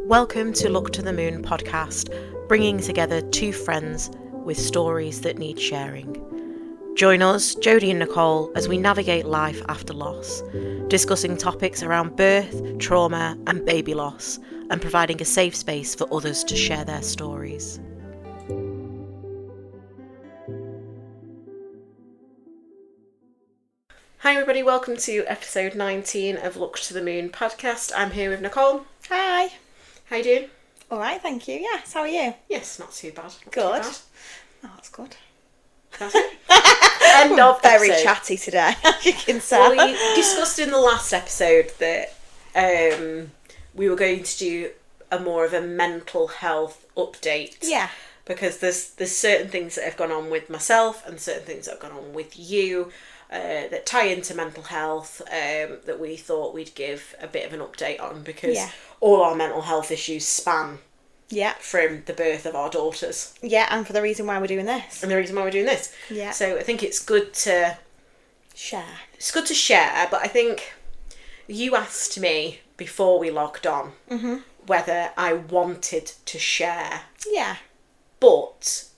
Welcome to Look to the Moon podcast, bringing together two friends with stories that need sharing. Join us, Jodie and Nicole, as we navigate life after loss, discussing topics around birth, trauma and baby loss, and providing a safe space for others to share their stories. Hi everybody, welcome to episode 19 of Look to the Moon podcast. I'm here with Nicole. Hi. How you doing? Alright, thank you. Yes, how are you? Yes, not too bad. Not Good. too bad. Oh, that's good. That's it. End of Very episode. chatty today, as you can tell. Well, we discussed in the last episode that we were going to do a more of a mental health update. Yeah. Because there's certain things that have gone on with myself and certain things that have gone on with you that tie into mental health that we thought we'd give a bit of an update on, because all our mental health issues span from the birth of our daughters. Yeah, and for the reason why we're doing this. And the reason why we're doing this. Yeah. So I think it's good to share. It's good to share, but I think you asked me before we logged on whether I wanted to share. Yeah. But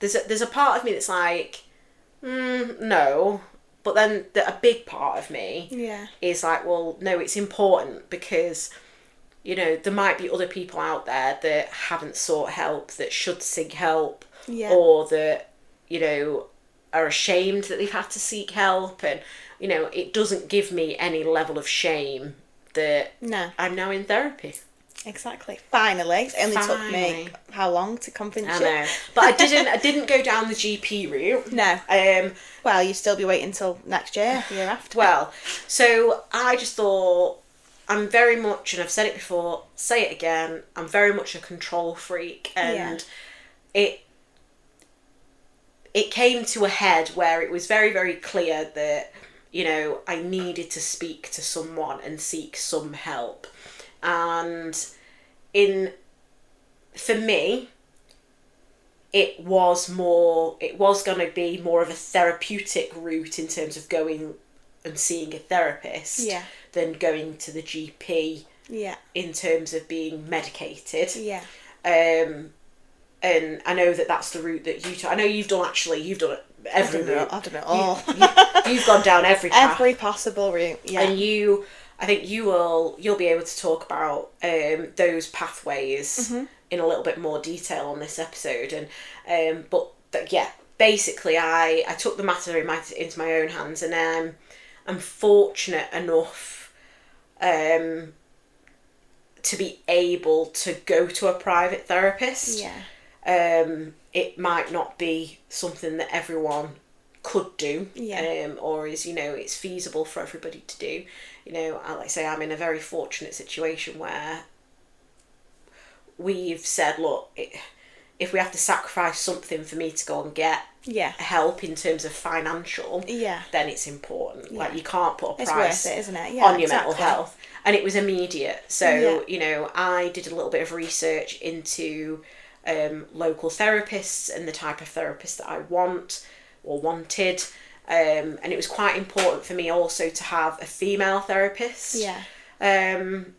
there's a part of me that's like, no. But then a big part of me is like, well, no, it's important because, you know, there might be other people out there that haven't sought help, that should seek help, or that, you know, are ashamed that they've had to seek help. And, you know, it doesn't give me any level of shame that I'm now in therapy. Exactly. Finally. It only took me how long to convince you? I know. But I didn't go down the GP route. No. Well, you'd still be waiting until next year, the year after. Well, so I just thought, I'm very much, and I've said it before, say it again, I'm very much a control freak, and it came to a head where it was very, very clear that, you know, I needed to speak to someone and seek some help. And for me, it was going to be more of a therapeutic route in terms of going and seeing a therapist than going to the GP in terms of being medicated. And I know that-that's the route that you took. I know you've done every route. I've done it all. You've gone down every path. Every possible route, And I think you'll be able to talk about those pathways in a little bit more detail on this episode. And basically I took the matter into my own hands, and I'm fortunate enough to be able to go to a private therapist. It might not be something that everyone could do, or is, you know, it's feasible for everybody to do. You know, like I say, I'm in a very fortunate situation where we've said, look, if we have to sacrifice something for me to go and get help in terms of financial, then it's important. Like, you can't put a price worth it, isn't it? on your mental health. And it was immediate. So, you know, I did a little bit of research into local therapists and the type of therapist that I want or wanted. And it was quite important for me also to have a female therapist. And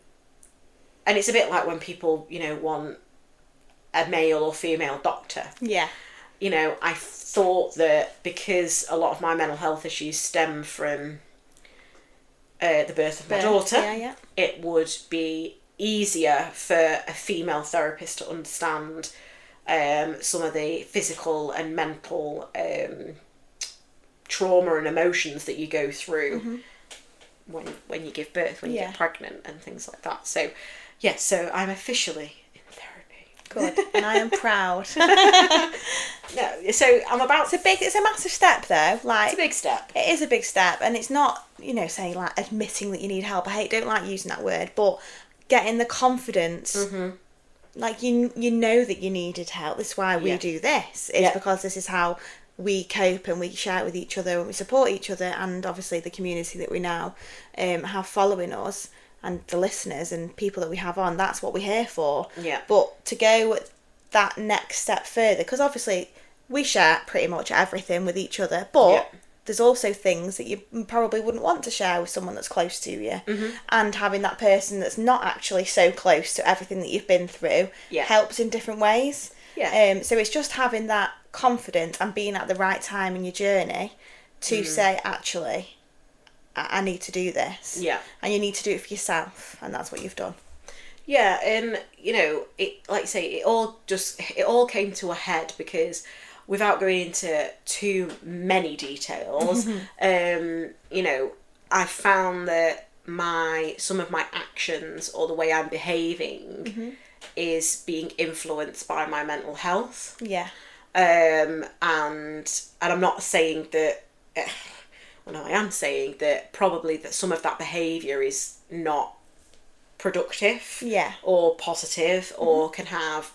it's a bit like when people, you know, want a male or female doctor. You know, I thought that because a lot of my mental health issues stem from the birth of my daughter, it would be easier for a female therapist to understand some of the physical and mental trauma and emotions that you go through when you give birth, when you get pregnant and things like that. So, so I'm officially in therapy. Good. And I am proud. So I'm about... It's a massive step though. Like, it's a big step. It is a big step, and it's not, you know, saying like admitting that you need help. Don't like using that word, but getting the confidence, like you know that you needed help. That's why we do this. It's because this is how we cope and we share it with each other and we support each other, and obviously the community that we now have following us and the listeners and people that we have on, that's what we're here for. But to go that next step further, because obviously we share pretty much everything with each other, but there's also things that you probably wouldn't want to share with someone that's close to you. And having that person that's not actually so close to everything that you've been through helps in different ways. So it's just having that confidence and being at the right time in your journey to say, actually, I need to do this. And you need to do it for yourself, and that's what you've done. And you know, it, like I say, it all came to a head because, without going into too many details, you know, I found that some of my actions or the way I'm behaving is being influenced by my mental health. And I'm not saying that. Well, no, I am saying that probably that some of that behaviour is not productive or positive or can have,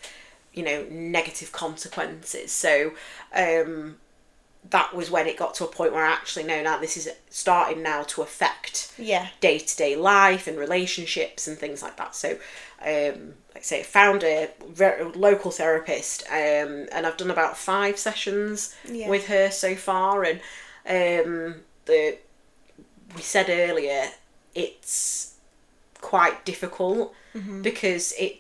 you know, negative consequences. So that was when it got to a point where I actually know now this is starting now to affect day-to-day life and relationships and things like that. So like I say, I found a local therapist and I've done about 5 sessions with her so far, and we said earlier, it's quite difficult because I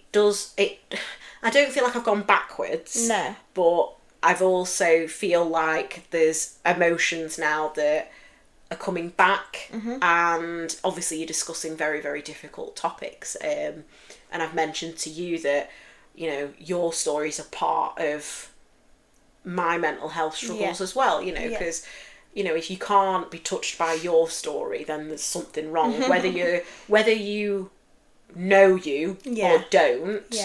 don't feel like I've gone backwards. No. But I've also feel like there's emotions now that are coming back, and obviously you're discussing very, very difficult topics. And I've mentioned to you that, you know, your stories are part of my mental health struggles as well, you know, because you know, if you can't be touched by your story, then there's something wrong. Whether you know you or don't,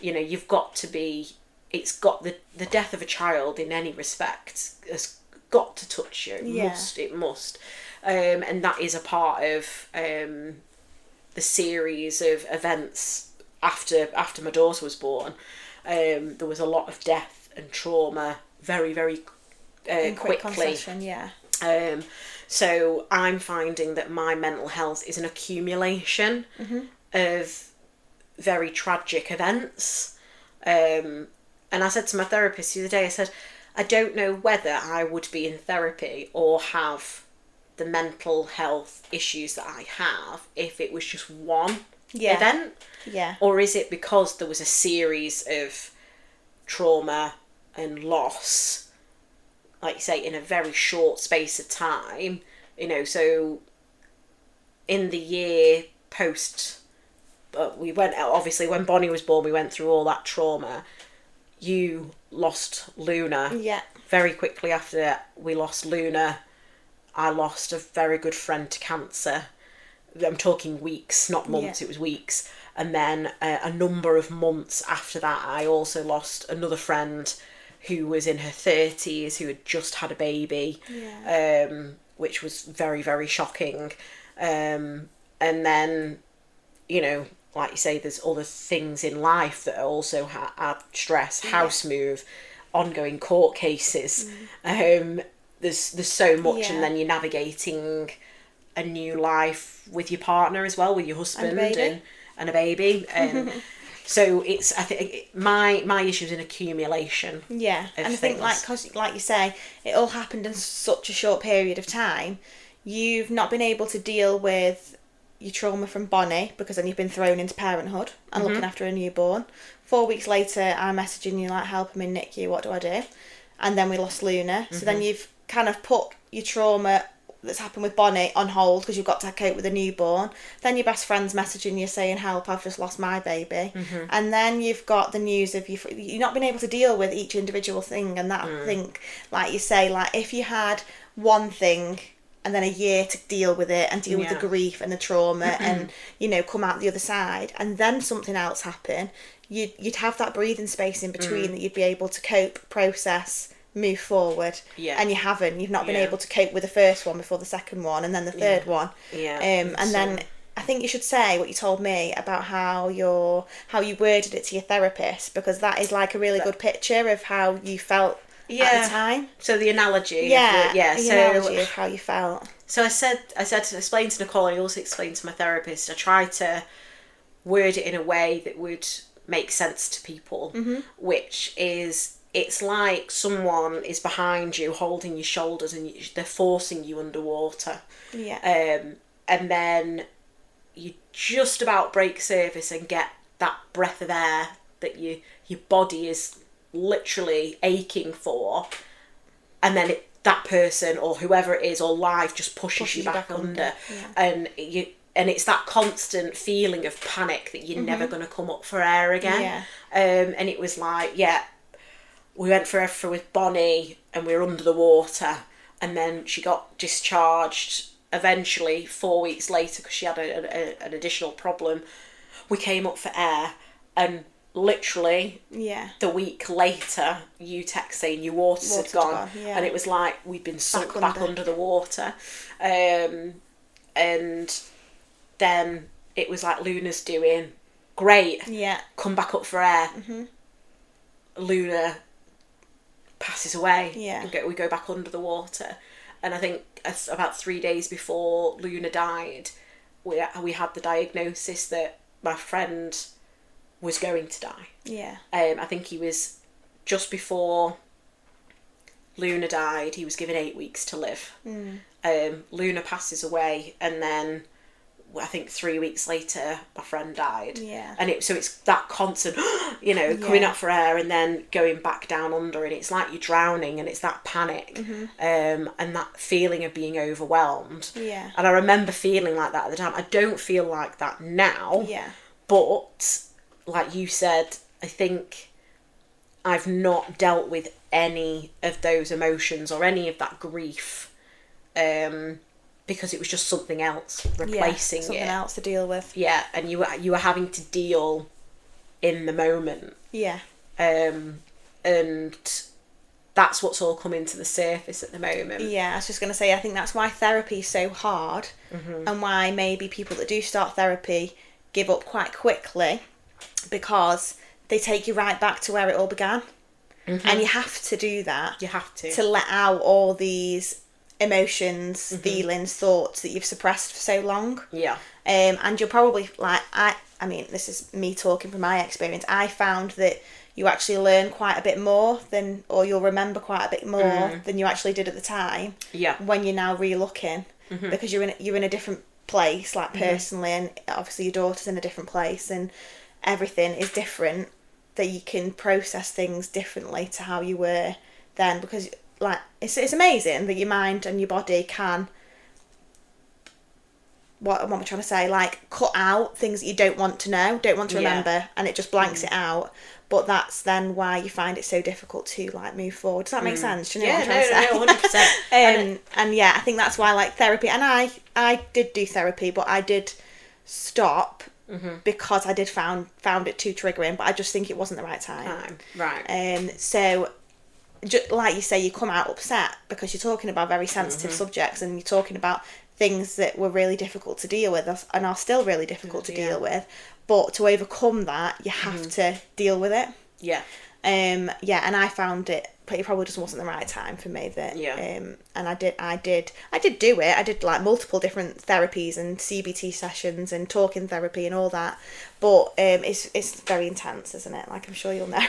you know, you've got to be. It's got the death of a child in any respect has got to touch you. It must, and that is a part of the series of events after my daughter was born. There was a lot of death and trauma very, very quickly. So I'm finding that my mental health is an accumulation of very tragic events. And I said to my therapist the other day, I said, I don't know whether I would be in therapy or have the mental health issues that I have if it was just one event. Or is it because there was a series of trauma and loss, like you say, in a very short space of time, you know. So in the year post, we went, obviously when Bonnie was born, we went through all that trauma. You lost Luna. Very quickly after we lost Luna, I lost a very good friend to cancer. I'm talking weeks, not months, it was weeks. And then a number of months after that, I also lost another friend who was in her 30s, who had just had a baby, which was very, very shocking. And then, you know, like you say, there's other things in life that also add stress, house move, ongoing court cases. There's so much, and then you're navigating a new life with your partner as well, with your husband and a baby. So it's, I think my issue is an accumulation. And I think like you say, it all happened in such a short period of time. You've not been able to deal with your trauma from Bonnie because then you've been thrown into parenthood and looking after a newborn. 4 weeks later, I'm messaging you like, help, I'm in NICU, what do I do? And then we lost Luna. So then you've kind of put your trauma that's happened with Bonnie on hold because you've got to cope with a newborn. Then your best friend's messaging you saying, help, I've just lost my baby. And then you've got the news of you've not been able to deal with each individual thing. And that, I think, like you say, like if you had one thing and then a year to deal with it and deal with the grief and the trauma and, you know, come out the other side, and then something else happen, you'd have that breathing space in between that you'd be able to cope, process, move forward. And you've not been able to cope with the first one before the second one and then the third one. And then I think you should say what you told me about how you worded it to your therapist, because that is like a really good picture of how you felt at the time. So the analogy analogy of how you felt. So I said to explain to Nicole, and I also explained to my therapist, I tried to word it in a way that would make sense to people, which is, it's like someone is behind you holding your shoulders and they're forcing you underwater. Yeah. And then you just about break surface and get that breath of air that your body is literally aching for, and then that person or whoever it is or life just pushes you back under. Yeah. And it's that constant feeling of panic that you're never going to come up for air again. Yeah. And it was like, we went for with Bonnie and we were under the water, and then she got discharged eventually 4 weeks later because she had an additional problem. We came up for air, and literally the week later you text saying your water's had gone. And it was like we'd been sunk back under the water. And then it was like, Luna's doing great, come back up for air. Luna passes away, and we go back under the water. And I think about 3 days before Luna died, we had the diagnosis that my friend was going to die. I think he was, just before Luna died, he was given 8 weeks to live. Luna passes away, and then I think 3 weeks later my friend died. And so it's that constant coming up for air and then going back down under, and it's like you're drowning, and it's that panic and that feeling of being overwhelmed. And I remember feeling like that at the time. I don't feel like that now, but like you said, I think I've not dealt with any of those emotions or any of that grief, because it was just something else replacing something else to deal with. And you were having to deal in the moment. And that's what's all coming to the surface at the moment. I was just going to say, I think that's why therapy is so hard, and why maybe people that do start therapy give up quite quickly, because they take you right back to where it all began. And you have to do that. You have to let out all these emotions, feelings, thoughts that you've suppressed for so long. And you're probably like, I mean, this is me talking from my experience, I found that you actually learn quite a bit more or you'll remember quite a bit more than you actually did at the time. When you're now re-looking, because you're in a different place, like personally, and obviously your daughter's in a different place, and everything is different, that you can process things differently to how you were then, because like it's amazing that your mind and your body can, what am I trying to say, like cut out things that you don't want to know, don't want to remember, and it just blanks it out. But that's then why you find it so difficult to like move forward. Does that make sense? Do you know what I'm trying to say? 100%. And I think that's why, like, therapy, and I did do therapy, but I did stop because I did found it too triggering, but I just think it wasn't the right time. So like you say, you come out upset because you're talking about very sensitive subjects, and you're talking about things that were really difficult to deal with and are still really difficult to deal with. But to overcome that, you have to deal with it. And I found it probably just wasn't the right time for me. And I did do it. I did like multiple different therapies and CBT sessions and talking therapy and all that. But it's very intense, isn't it? Like, I'm sure you'll know.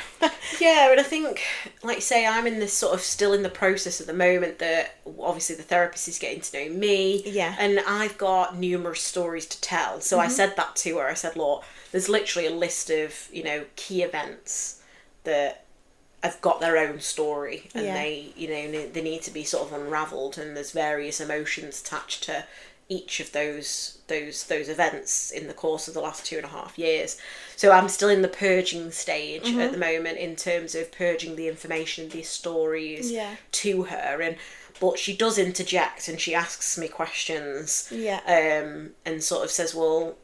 And I think, like you say, I'm in this sort of still in the process at the moment that obviously the therapist is getting to know me. And I've got numerous stories to tell. So I said that to her. I said, look, there's literally a list of, key events that have got their own story, and they need to be sort of unravelled, and there's various emotions attached to each of those events in the course of the last 2.5 years. So I'm still in the purging stage at the moment, in terms of purging the information, these stories to her, but she does interject and she asks me questions, and sort of says, well,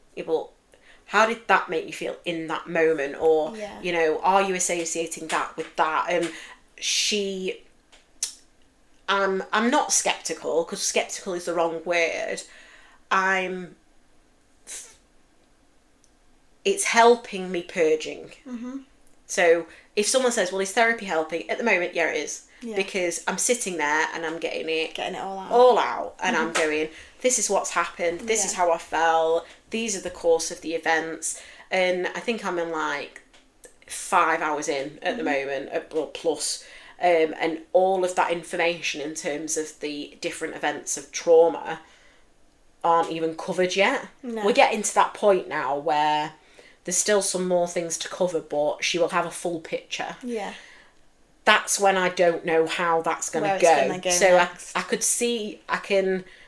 how did that make you feel in that moment? Or, are you associating that with that? And I'm not sceptical, because sceptical is the wrong word. It's helping me purging. So if someone says, well, is therapy helping? At the moment, yeah, it is. Because I'm sitting there and I'm getting it all out. And I'm going, this is what's happened. This is how I felt. These are the course of the events. And I think I'm in like 5 hours in at the moment, or plus. And all of that information in terms of the different events of trauma aren't even covered yet. No. We're getting to that point now where there's still some more things to cover, but she will have a full picture. Yeah. That's when I don't know how that's going to go. So I could see,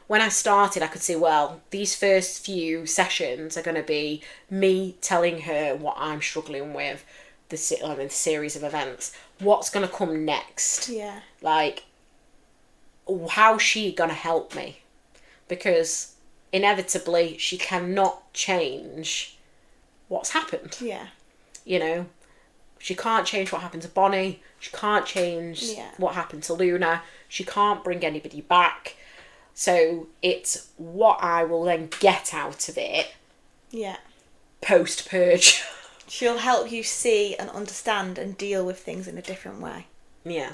when I started, I could see, well, these first few sessions are going to be me telling her what I'm struggling with, the series of events. What's going to come next? Yeah. Like, how's she going to help me? Because inevitably she cannot change what's happened. Yeah. You know, she can't change what happened to Bonnie. She can't change what happened to Luna. She can't bring anybody back. So it's what I will then get out of it. Yeah. Post-purge. She'll help you see and understand and deal with things in a different way. Yeah.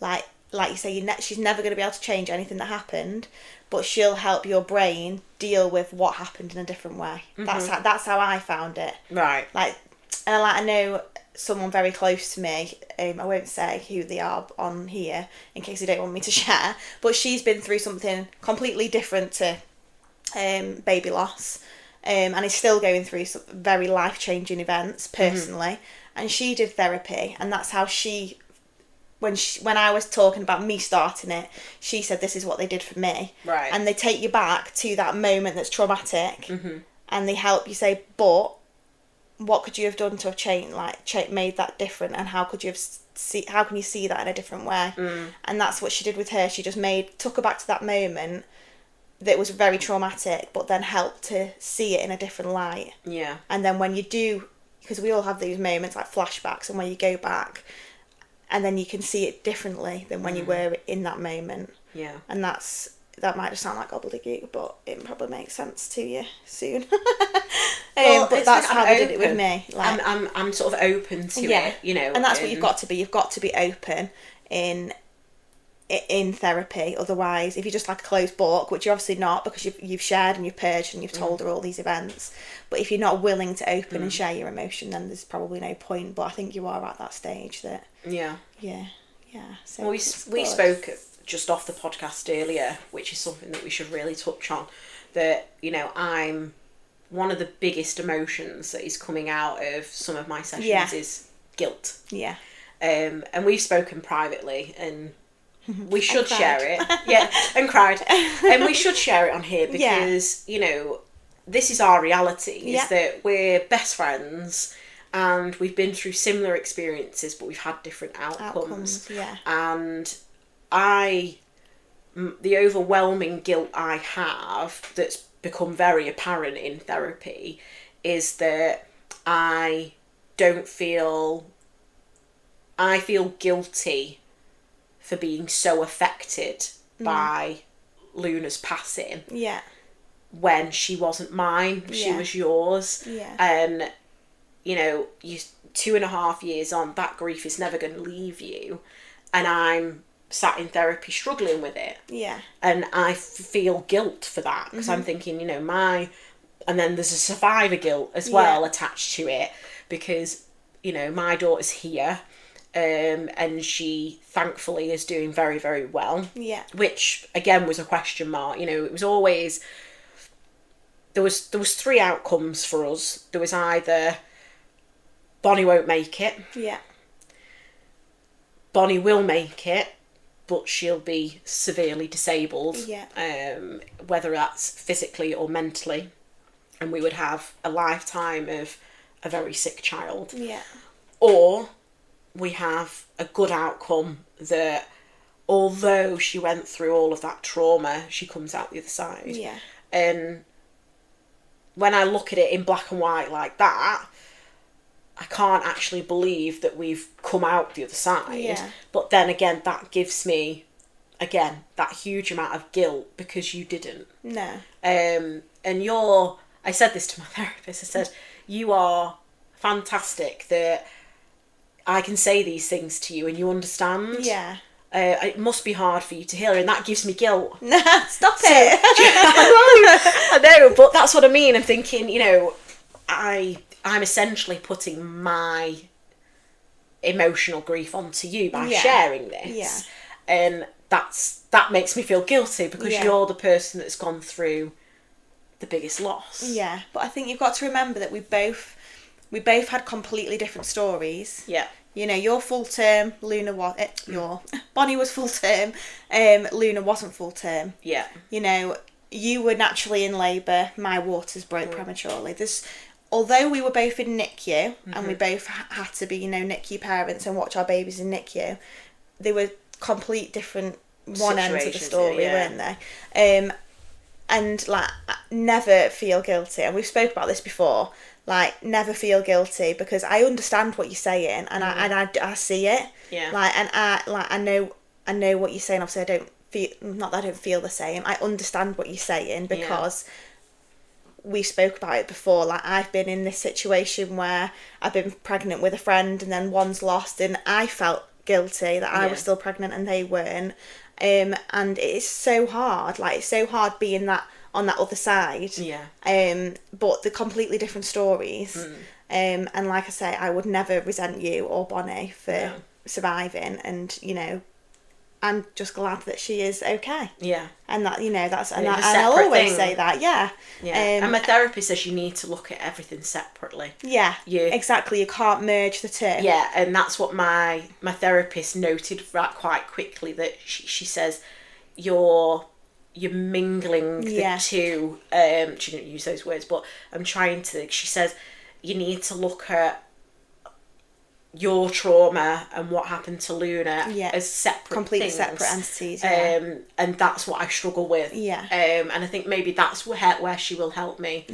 Like you say, she's never going to be able to change anything that happened, but she'll help your brain deal with what happened in a different way. Mm-hmm. That's how I found it. Right. I know someone very close to me. I won't say who they are on here in case they don't want me to share. But she's been through something completely different to baby loss. And is still going through some very life-changing events personally. And she did therapy, and that's how when I was talking about me starting it, she said this is what they did for me. Right. And they take you back to that moment that's traumatic, and they help you say, but what could you have done to have changed, made that different, and how could you have how can you see that in a different way? And that's what she did with her. She just took her back to that moment that was very traumatic, but then helped to see it in a different light. Yeah. And then when you do, because we all have these moments like flashbacks, and when you go back, and then you can see it differently than when you were in that moment. Yeah. And that might just sound like gobbledygook, but it probably makes sense to you soon. But that's how they did it with me. Like, I'm sort of open to it, you know. And that's what you've got to be. You've got to be open in therapy. Otherwise, if you're just like a closed book, which you're obviously not, because you've shared and you've purged and you've told her all these events, but if you're not willing to open and share your emotion, then there's probably no point. But I think you are at that stage that yeah. So well, we spoke just off the podcast earlier, which is something that we should really touch on, that, you know, I'm one of the biggest emotions that is coming out of some of my sessions is guilt. Yeah. And we've spoken privately, and we should share it. Yeah, and cried. And we should share it on here because, you know, this is our reality, is that we're best friends and we've been through similar experiences, but we've had different outcomes. And the overwhelming guilt I have that's become very apparent in therapy is that I feel guilty for being so affected by Luna's passing. Yeah. When she wasn't mine, she was yours. Yeah. And, you know, 2.5 years on, that grief is never going to leave you. And I'm sat in therapy struggling with it. Yeah. And I feel guilt for that, because I'm thinking, you know, and then there's a survivor guilt as well attached to it, because, you know, my daughter's here. And she thankfully is doing very, very well. Yeah. Which again was a question mark. You know, it was always there was 3 outcomes for us. There was either Bonnie won't make it. Yeah. Bonnie will make it, but she'll be severely disabled. Yeah. Whether that's physically or mentally, and we would have a lifetime of a very sick child. Yeah. Or we have a good outcome that, although she went through all of that trauma, she comes out the other side. Yeah. And when I look at it in black and white like that, I can't actually believe that we've come out the other side. Yeah. But then again, that gives me, that huge amount of guilt because you didn't. No. And I said this to my therapist, I said, you are fantastic that I can say these things to you and you understand. Yeah. It must be hard for you to hear, and that gives me guilt. Stop it. I know, but that's what I mean. I'm thinking, you know, I'm essentially putting my emotional grief onto you by sharing this. Yeah. And that makes me feel guilty because you're the person that's gone through the biggest loss. Yeah, but I think you've got to remember that we both had completely different stories. Yeah. You know, you're full term, Luna was Bonnie was full term, Luna wasn't full term. Yeah. You know, you were naturally in labour, my waters broke prematurely. Although we were both in NICU and we both had to be, you know, NICU parents and watch our babies in NICU, they were complete different ends of the story, weren't they? And like, never feel guilty. And we've spoke about this before. Like, never feel guilty because I understand what you're saying and I see it. Yeah. Like, and I know what you're saying. Obviously, I don't feel, not that I don't feel the same. I understand what you're saying because we spoke about it before. Like, I've been in this situation where I've been pregnant with a friend and then one's lost, and I felt guilty that I was still pregnant and they weren't. And it's so hard. Like, it's so hard being that on that other side. Yeah. But they're completely different stories. And like I say, I would never resent you or Bonnie for surviving, and you know, I'm just glad that she is okay. Yeah. And that, you know, and I'll always say that. Yeah. Yeah. And my therapist says you need to look at everything separately. Yeah. Exactly. You can't merge the two. Yeah, and that's what my therapist noted quite quickly, that she says you're mingling the two. She didn't use those words, but she says you need to look at your trauma and what happened to Luna as completely separate entities. And that's what I struggle with. And I think maybe that's where she will help me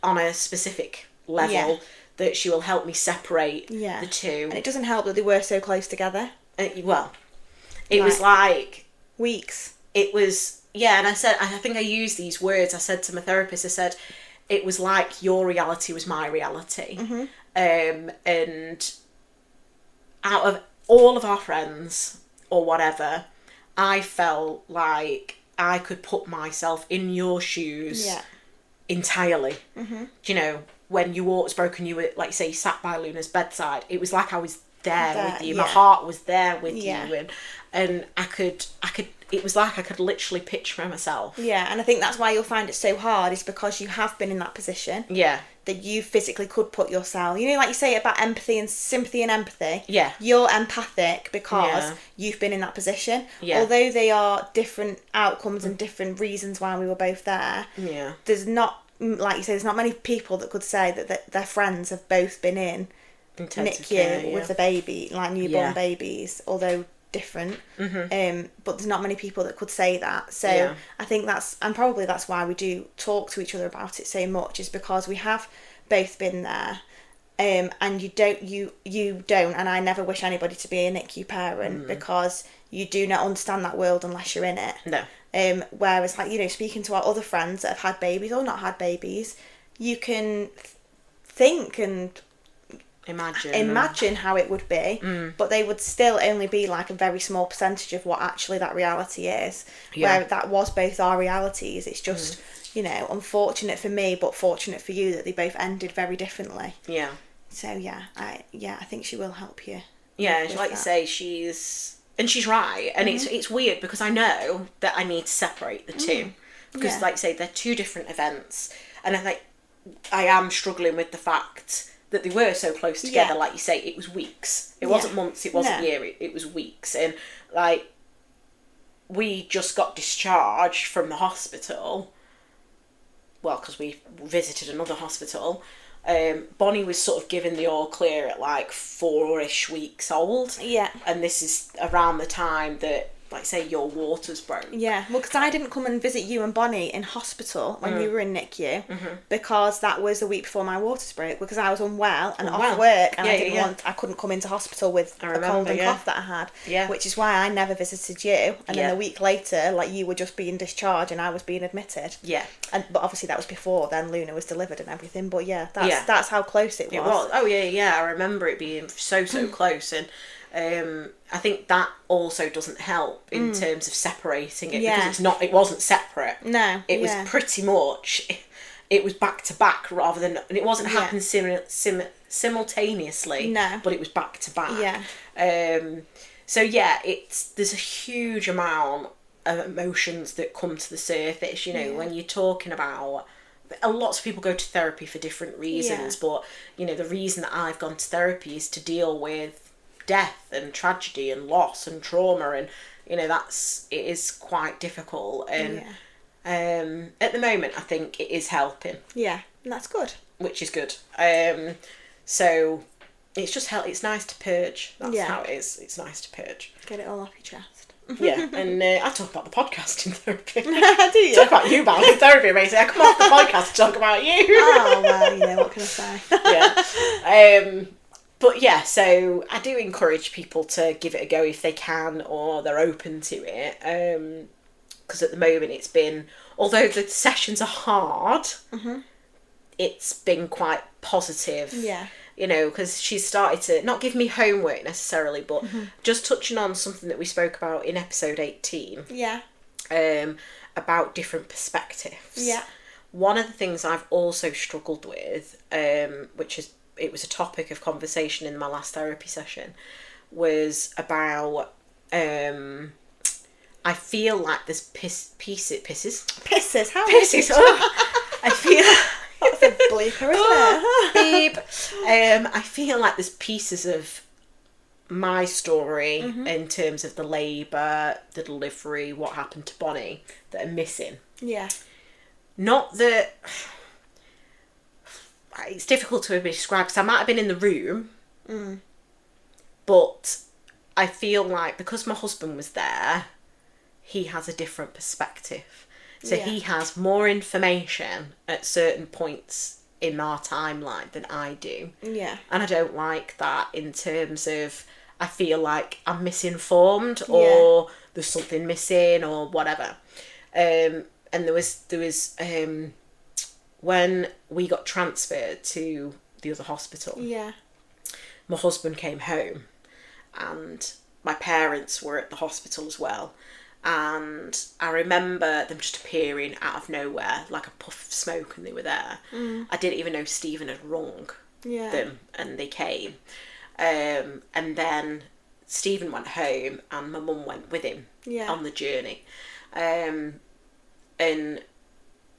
on a specific level, that she will help me separate the two. And it doesn't help that they were so close together. It was like weeks. It was, and I think I used these words. I said to my therapist, I said, it was like your reality was my reality. And out of all of our friends or whatever, I felt like I could put myself in your shoes entirely. You know, when your water's broken, you were, like, say, you sat by Luna's bedside. It was like I was there with you. My heart was there with you, and I could. It was like I could literally picture myself. Yeah, and I think that's why you'll find it so hard, is because you have been in that position. Yeah. That you physically could put yourself, you know, like you say about empathy and sympathy and empathy. Yeah. You're empathic because you've been in that position. Yeah. Although they are different outcomes and different reasons why we were both there. Yeah. There's not, like you say, there's not many people that could say that their friends have both been in NICU with the baby, like newborn babies, although different. But there's not many people that could say that. So I think that's why we do talk to each other about it so much, is because we have both been there. And you don't, and I never wish anybody to be a NICU parent, because you do not understand that world unless you're in it. No. Whereas, like, you know, speaking to our other friends that have had babies or not had babies, you can think and imagine how it would be, but they would still only be like a very small percentage of what actually that reality is. Where that was both our realities. It's just, you know, unfortunate for me, but fortunate for you that they both ended very differently. Yeah. So I think she will help you. Yeah, like you say, she's right, and it's weird because I know that I need to separate the two, because like I say, they're two different events, and I think I am struggling with the fact that they were so close together. Like you say, it was weeks. It wasn't months, it wasn't years, it was weeks. And like, we just got discharged from the hospital, well, because we visited another hospital. Bonnie was sort of given the all clear at like 4-ish weeks old. Yeah. And this is around the time that, like, say, your waters broke. Yeah, well, because I didn't come and visit you and Bonnie in hospital when you were in NICU, because that was a week before my waters broke, because I was unwell and off work, and I couldn't come into hospital with a cold and cough that I had. Yeah. Which is why I never visited you. And then a week later, like, you were just being discharged and I was being admitted. Yeah. But obviously that was before then Luna was delivered and everything. But that's how close it was. It was. Oh yeah. I remember it being so close, and I think that also doesn't help in terms of separating it, because it wasn't separate. No. It was pretty much, it was back to back rather than, and it wasn't happening simultaneously. No. But it was back to back. Yeah. So yeah, there's a huge amount of emotions that come to the surface, you know, when you're talking about, lots of people go to therapy for different reasons, but, you know, the reason that I've gone to therapy is to deal with death and tragedy and loss and trauma, and, you know, it is quite difficult, and at the moment I think it is helping. Yeah, and that's good. Which is good. So it's just it's nice to purge. That's how it is. It's nice to purge. Get it all off your chest. Yeah, and I talk about the podcast in therapy. Do you? Talk about you, Val, in therapy, basically. I come off the podcast to talk about you. Oh, well, you know, what can I say? Yeah. But yeah, so I do encourage people to give it a go if they can or they're open to it. Because at the moment it's been, although the sessions are hard, it's been quite positive. Yeah. You know, because she's started to not give me homework necessarily, but just touching on something that we spoke about in episode 18. Yeah. About different perspectives. Yeah. One of the things I've also struggled with, it was a topic of conversation in my last therapy session, was about I feel like there's pisses. How Pisses. I feel. That's a bleeper, isn't it? Beep. I feel like there's pieces of my story in terms of the labour, the delivery, what happened to Bonnie, that are missing. Yeah. Not that... It's difficult to describe because I might have been in the room, but I feel like because my husband was there, he has a different perspective. So he has more information at certain points in our timeline than I do. Yeah. And I don't like that in terms of, I feel like I'm misinformed or there's something missing or whatever. And there was when we got transferred to the other hospital, my husband came home and my parents were at the hospital as well. And I remember them just appearing out of nowhere, like a puff of smoke, and they were there. I didn't even know Stephen had rung them, and they came. And then Stephen went home, and my mum went with him on the journey. And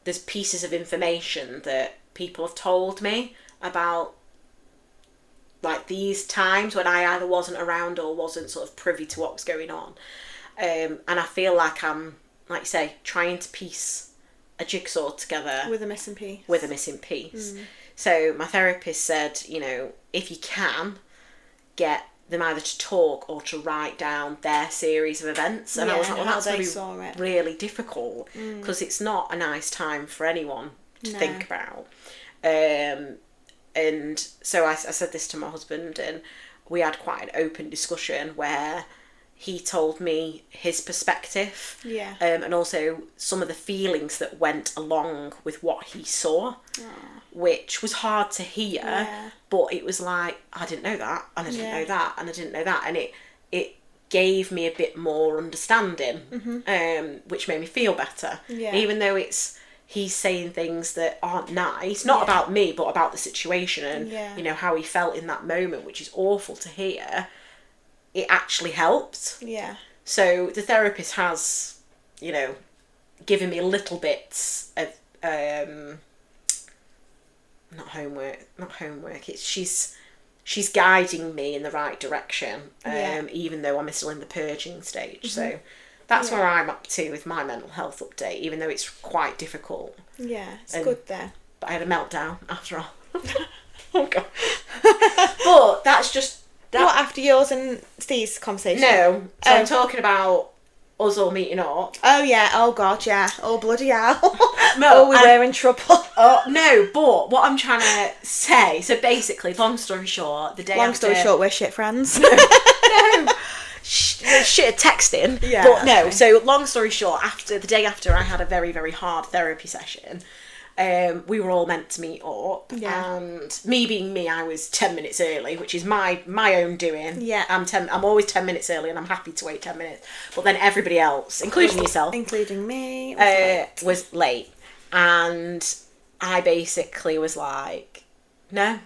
there's pieces of information that people have told me about, like, these times when I either wasn't around or wasn't sort of privy to what was going on. And I feel like I'm, like you say, trying to piece a jigsaw together. With a missing piece. With a missing piece. So my therapist said, you know, if you can, get them either to talk or to write down their series of events. And I was like, well, that's going to be really difficult because it's not a nice time for anyone to think about. And so I said this to my husband, and we had quite an open discussion where he told me his perspective, and also some of the feelings that went along with what he saw, which was hard to hear, but it was like, I didn't know that, and I didn't know that, and I didn't know that, and it gave me a bit more understanding, which made me feel better, even though he's saying things that aren't nice, not about me, but about the situation, and you know, how he felt in that moment, which is awful to hear. It actually helped. Yeah. So the therapist has, you know, given me little bits of not homework. It's she's guiding me in the right direction. Even though I'm still in the purging stage. So that's where I'm up to with my mental health update, even though it's quite difficult. Yeah, it's good there. But I had a meltdown after all. Oh God. But that's just. What, after yours and Steve's conversation? No. So I'm talking about us all meeting up. Oh, yeah. Oh, God, yeah. Oh, bloody hell. No, we were in trouble. Oh, no, but what I'm trying to say, so basically, long story short, we're shit friends. No. Shit texting. Yeah. But no, so long story short, the day after I had a very, very hard therapy session, we were all meant to meet up, and me being me, I was 10 minutes early, which is my own doing. Yeah. I'm always 10 minutes early, and I'm happy to wait 10 minutes. But then everybody else, including yourself, including me, was late. And I basically was like, no,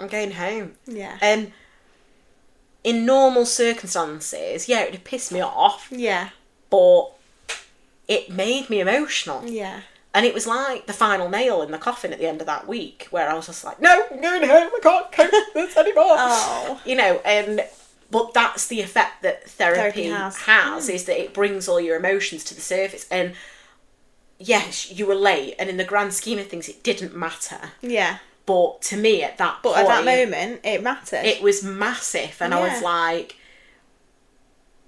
I'm going home. Yeah. And in normal circumstances, yeah, it would piss me off. Yeah. But it made me emotional. Yeah. And it was like the final nail in the coffin at the end of that week, where I was just like, no, I'm going home, I can't cope with this anymore. Oh. You know, but that's the effect that therapy has is that it brings all your emotions to the surface. And yes, you were late, and in the grand scheme of things, it didn't matter. Yeah. But to me, at that point... But at that moment, it mattered. It was massive, and I was like...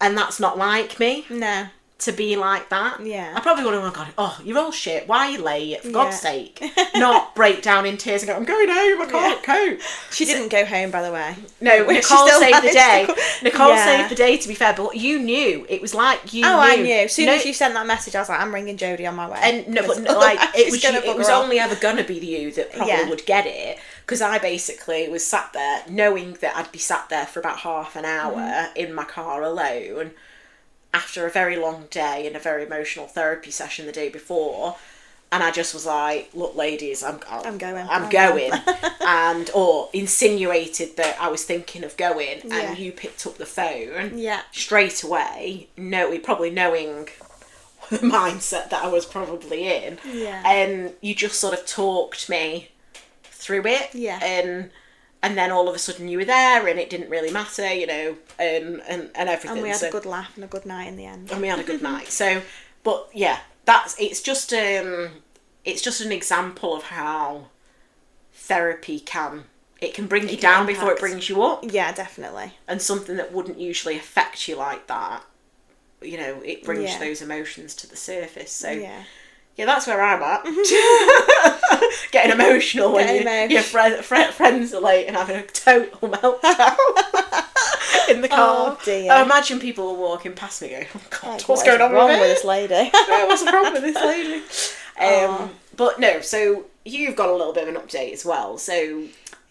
And that's not like me. No. To be like that. Yeah. I probably would have gone, oh, you're all shit, why are you late? For God's sake. Not break down in tears and go, I'm going home, I can't cope. She didn't go home, by the way. No, Nicole saved the day. Nicole saved the day, to be fair, but you knew. It was like you knew. I knew. As soon as you sent that message, I was like, I'm ringing Jodie on my way. And no, but like, it was only ever going to be you that probably would get it. Because I basically was sat there, knowing that I'd be sat there for about half an hour in my car alone, after a very long day and a very emotional therapy session the day before, and I just was like, look ladies, I'm going and or insinuated that I was thinking of going, and you picked up the phone straight away, probably knowing the mindset that I was probably in, and you just sort of talked me through it, and then all of a sudden you were there, and it didn't really matter, you know, and everything. And we had a good laugh and a good night in the end. And we had a good night. So, but yeah, it's just an example of how therapy can bring you down before it brings you up. Yeah, definitely. And something that wouldn't usually affect you like that, you know, it brings those emotions to the surface. So yeah, that's where I'm at. Getting emotional when your friends are late and having a total meltdown in the car. Oh dear. I imagine people are walking past me going, oh God, what's going on with this lady? What's wrong with this lady? But no, so you've got a little bit of an update as well. So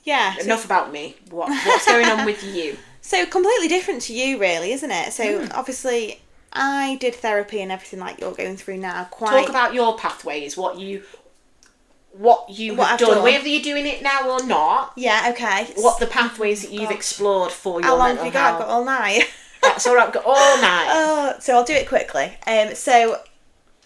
yeah, enough about me. What's going on with you? So completely different to you, really, isn't it? So obviously, I did therapy and everything like you're going through now. Talk about your pathways, what you've done, whether you're doing it now or not. Yeah, okay. What the pathways that you've explored for your mental health. How long have you got? I've got all night. That's all right, I've got all night. So I'll do it quickly. So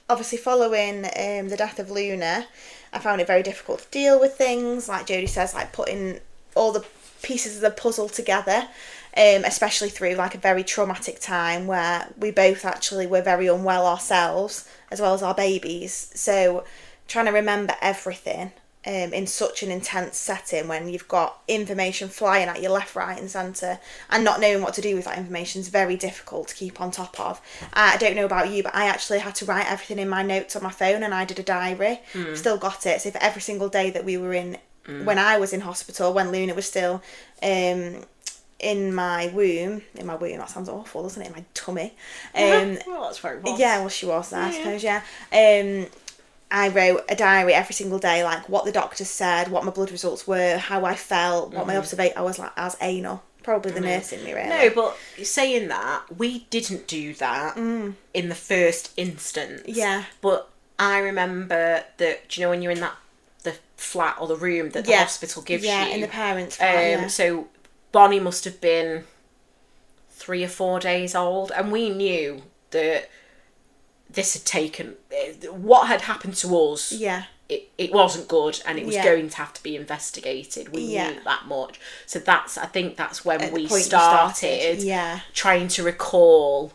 obviously following the death of Luna, I found it very difficult to deal with things, like Jodie says, like putting all the pieces of the puzzle together. Especially through like a very traumatic time where we both actually were very unwell ourselves as well as our babies. So trying to remember everything in such an intense setting when you've got information flying at you left, right and centre, and not knowing what to do with that information is very difficult to keep on top of. I don't know about you, but I actually had to write everything in my notes on my phone, and I did a diary. Still got it. So for every single day that we were in, when I was in hospital, when Luna was still in my womb, that sounds awful, doesn't it? In my tummy. Well, that's very was. Yeah, well, she was there, I suppose, yeah. I wrote a diary every single day, like what the doctor said, what my blood results were, how I felt, what my observation, I was like, as anal. Probably the nurse in me, really. No, but saying that, we didn't do that in the first instance. Yeah. But I remember that, do you know when you're in the flat or the room that the hospital gives you? Yeah, in the parents' flat, So Bonnie must have been 3 or 4 days old, and we knew that this had taken... What had happened to us, it wasn't good, and it was going to have to be investigated. We knew that much. So I think that's when we started trying to recall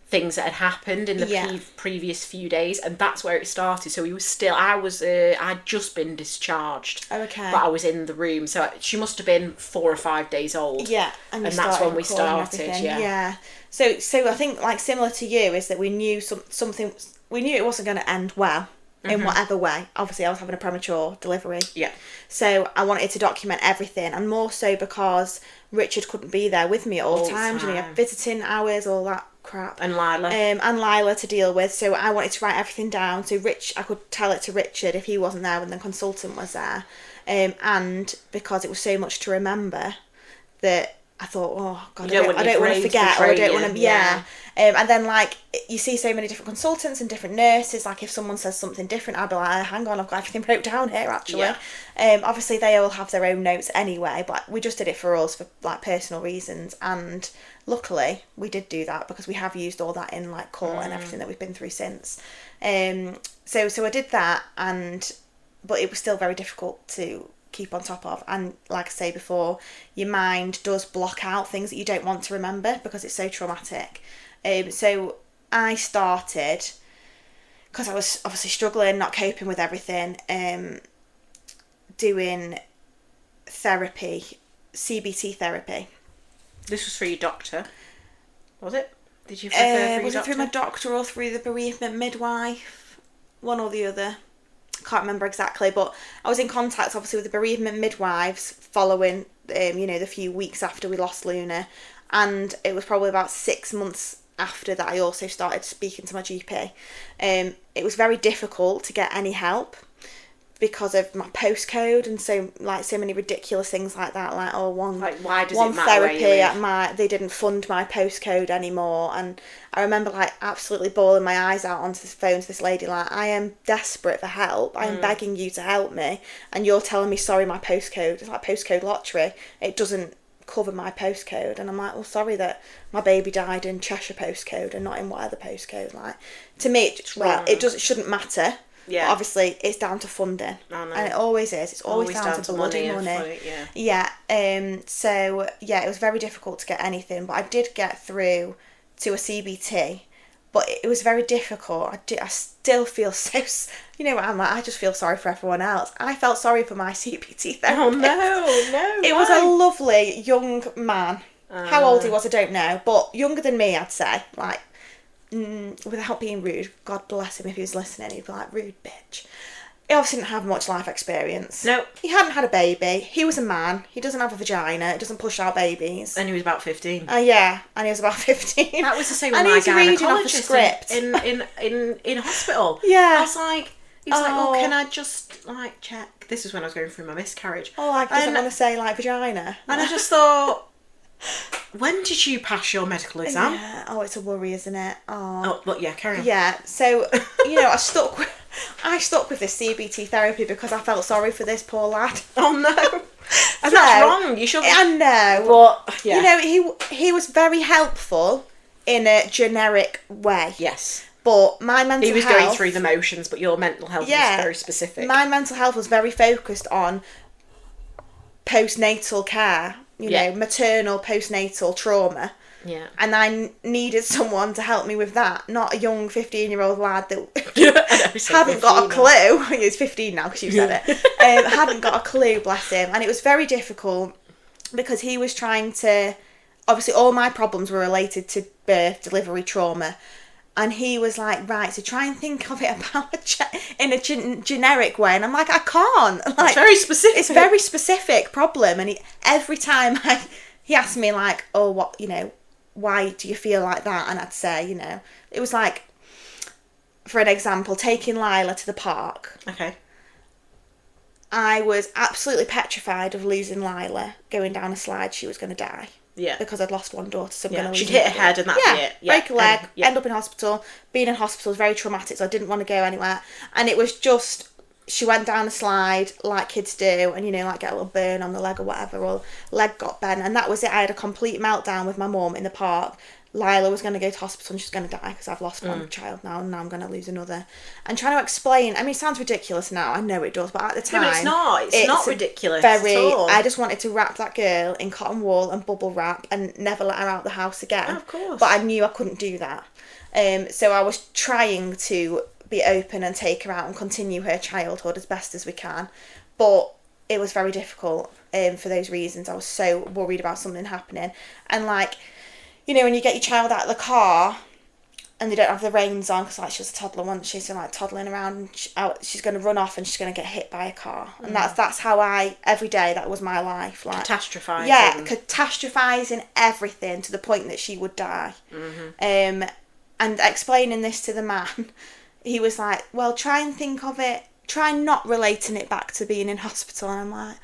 things that had happened in the previous few days, and that's where it started. So we were still, I'd just been discharged, but I was in the room, so she must have been 4 or 5 days old, and that's when we started. So I think, like, similar to you, is that we knew something, we knew it wasn't going to end well in whatever way. Obviously I was having a premature delivery, so I wanted to document everything, and more so because Richard couldn't be there with me at all times. You know, visiting hours, all that crap, and Lila to deal with. So I wanted to write everything down, so I could tell it to Richard if he wasn't there when the consultant was there, and because it was so much to remember, that I thought, oh God, I don't want to forget, or I don't want to, yeah. And then like you see so many different consultants and different nurses. Like if someone says something different, I'd be like, hang on, I've got everything wrote down here actually. Obviously they all have their own notes anyway, but we just did it for us for like personal reasons, and luckily we did do that because we have used all that in like court and everything that we've been through since. So I did that, but it was still very difficult to keep on top of, and like I say before, your mind does block out things that you don't want to remember because it's so traumatic. So I started, because I was obviously struggling, not coping with everything, doing therapy, CBT therapy. This was through your doctor, was it? Did you refer through your was doctor? it through my doctor or through the bereavement midwife? One or the other. Can't remember exactly, but I was in contact obviously with the bereavement midwives following the few weeks after we lost Luna, and it was probably about 6 months after that I also started speaking to my GP. It was very difficult to get any help because of my postcode and so many ridiculous things like that, why does one it matter therapy where you at they didn't fund my postcode anymore. And I remember like absolutely bawling my eyes out onto the phone to this lady, like, I am desperate for help, I am begging you to help me, and you're telling me sorry, my postcode, it's like postcode lottery, it doesn't cover my postcode. And I'm like, well, sorry that my baby died in Cheshire postcode and not in whatever postcode. Like, to me it shouldn't matter. Yeah. But obviously it's down to funding. Oh, no. And it always is. It's always down to bloody money. So it was very difficult to get anything, but I did get through to a CBT, but it was very difficult. I still feel so, I'm like, I just feel sorry for everyone else. I felt sorry for my CBT therapist. Oh no. It was a lovely young man. How old he was I don't know, but younger than me, I'd say. Like, without being rude, God bless him if he was listening, he'd be like, rude bitch. He obviously didn't have much life experience. No. He hadn't had a baby. He was a man. He doesn't have a vagina. He doesn't push out babies. And he was about 15. Yeah, and he was about 15. That was the same with and my he's reading off a gynaecologist script. in hospital. Yeah. I was like, he was like, oh, can I just like check? This is when I was going through my miscarriage. Oh, like, doesn't want to say like vagina. And I just thought, when did you pass your medical exam? Yeah. Oh, it's a worry, isn't it? Oh, but yeah, carry on. Yeah. So, I stuck with this CBT therapy because I felt sorry for this poor lad. Oh no. And that's wrong. You should. I know. But yeah. He was very helpful in a generic way. Yes. But my mental health... He was going through the motions, but your mental health was very specific. My mental health was very focused on postnatal care, maternal postnatal trauma. Yeah. And I needed someone to help me with that, not a young 15-year-old lad that hadn't got a clue. He's 15 now because you said it. Hadn't got a clue, bless him. And it was very difficult because he was trying to... Obviously, all my problems were related to birth, delivery, trauma. And he was like, right, so try and think of it in a generic way. And I'm like, I can't. Like, it's very specific. It's a very specific problem. And every time he asked me, like, oh, what, why do you feel like that? And I'd say, it was like, for an example, taking Lila to the park. Okay. I was absolutely petrified of losing Lila. Going down a slide, she was going to die. Yeah. Because I'd lost one daughter, so I'm going to lose she'd hit her head and that'd be it. Yeah. Break a leg, end up in hospital. Being in hospital was very traumatic, so I didn't want to go anywhere. And it was just, she went down a slide like kids do, and like get a little burn on the leg or whatever, or leg got bent, and that was it. I had a complete meltdown with my mum in the park. Lila was going to go to hospital and she's going to die because I've lost one child now, and now I'm going to lose another. And trying to explain, I mean, it sounds ridiculous now, I know it does, but at the time... No, it's not. It's not ridiculous at all. I just wanted to wrap that girl in cotton wool and bubble wrap and never let her out the house again. Oh, of course. But I knew I couldn't do that. So I was trying to be open and take her out and continue her childhood as best as we can. But it was very difficult for those reasons. I was so worried about something happening. And like... when you get your child out of the car and they don't have the reins on because she was a toddler once, she's toddling around and she's going to run off and she's going to get hit by a car. And that's how every day, that was my life. Like, catastrophising. Yeah, catastrophising everything to the point that she would die. Mm-hmm. And explaining this to the man, he was like, well, try and think of it, try not relating it back to being in hospital. And I'm like...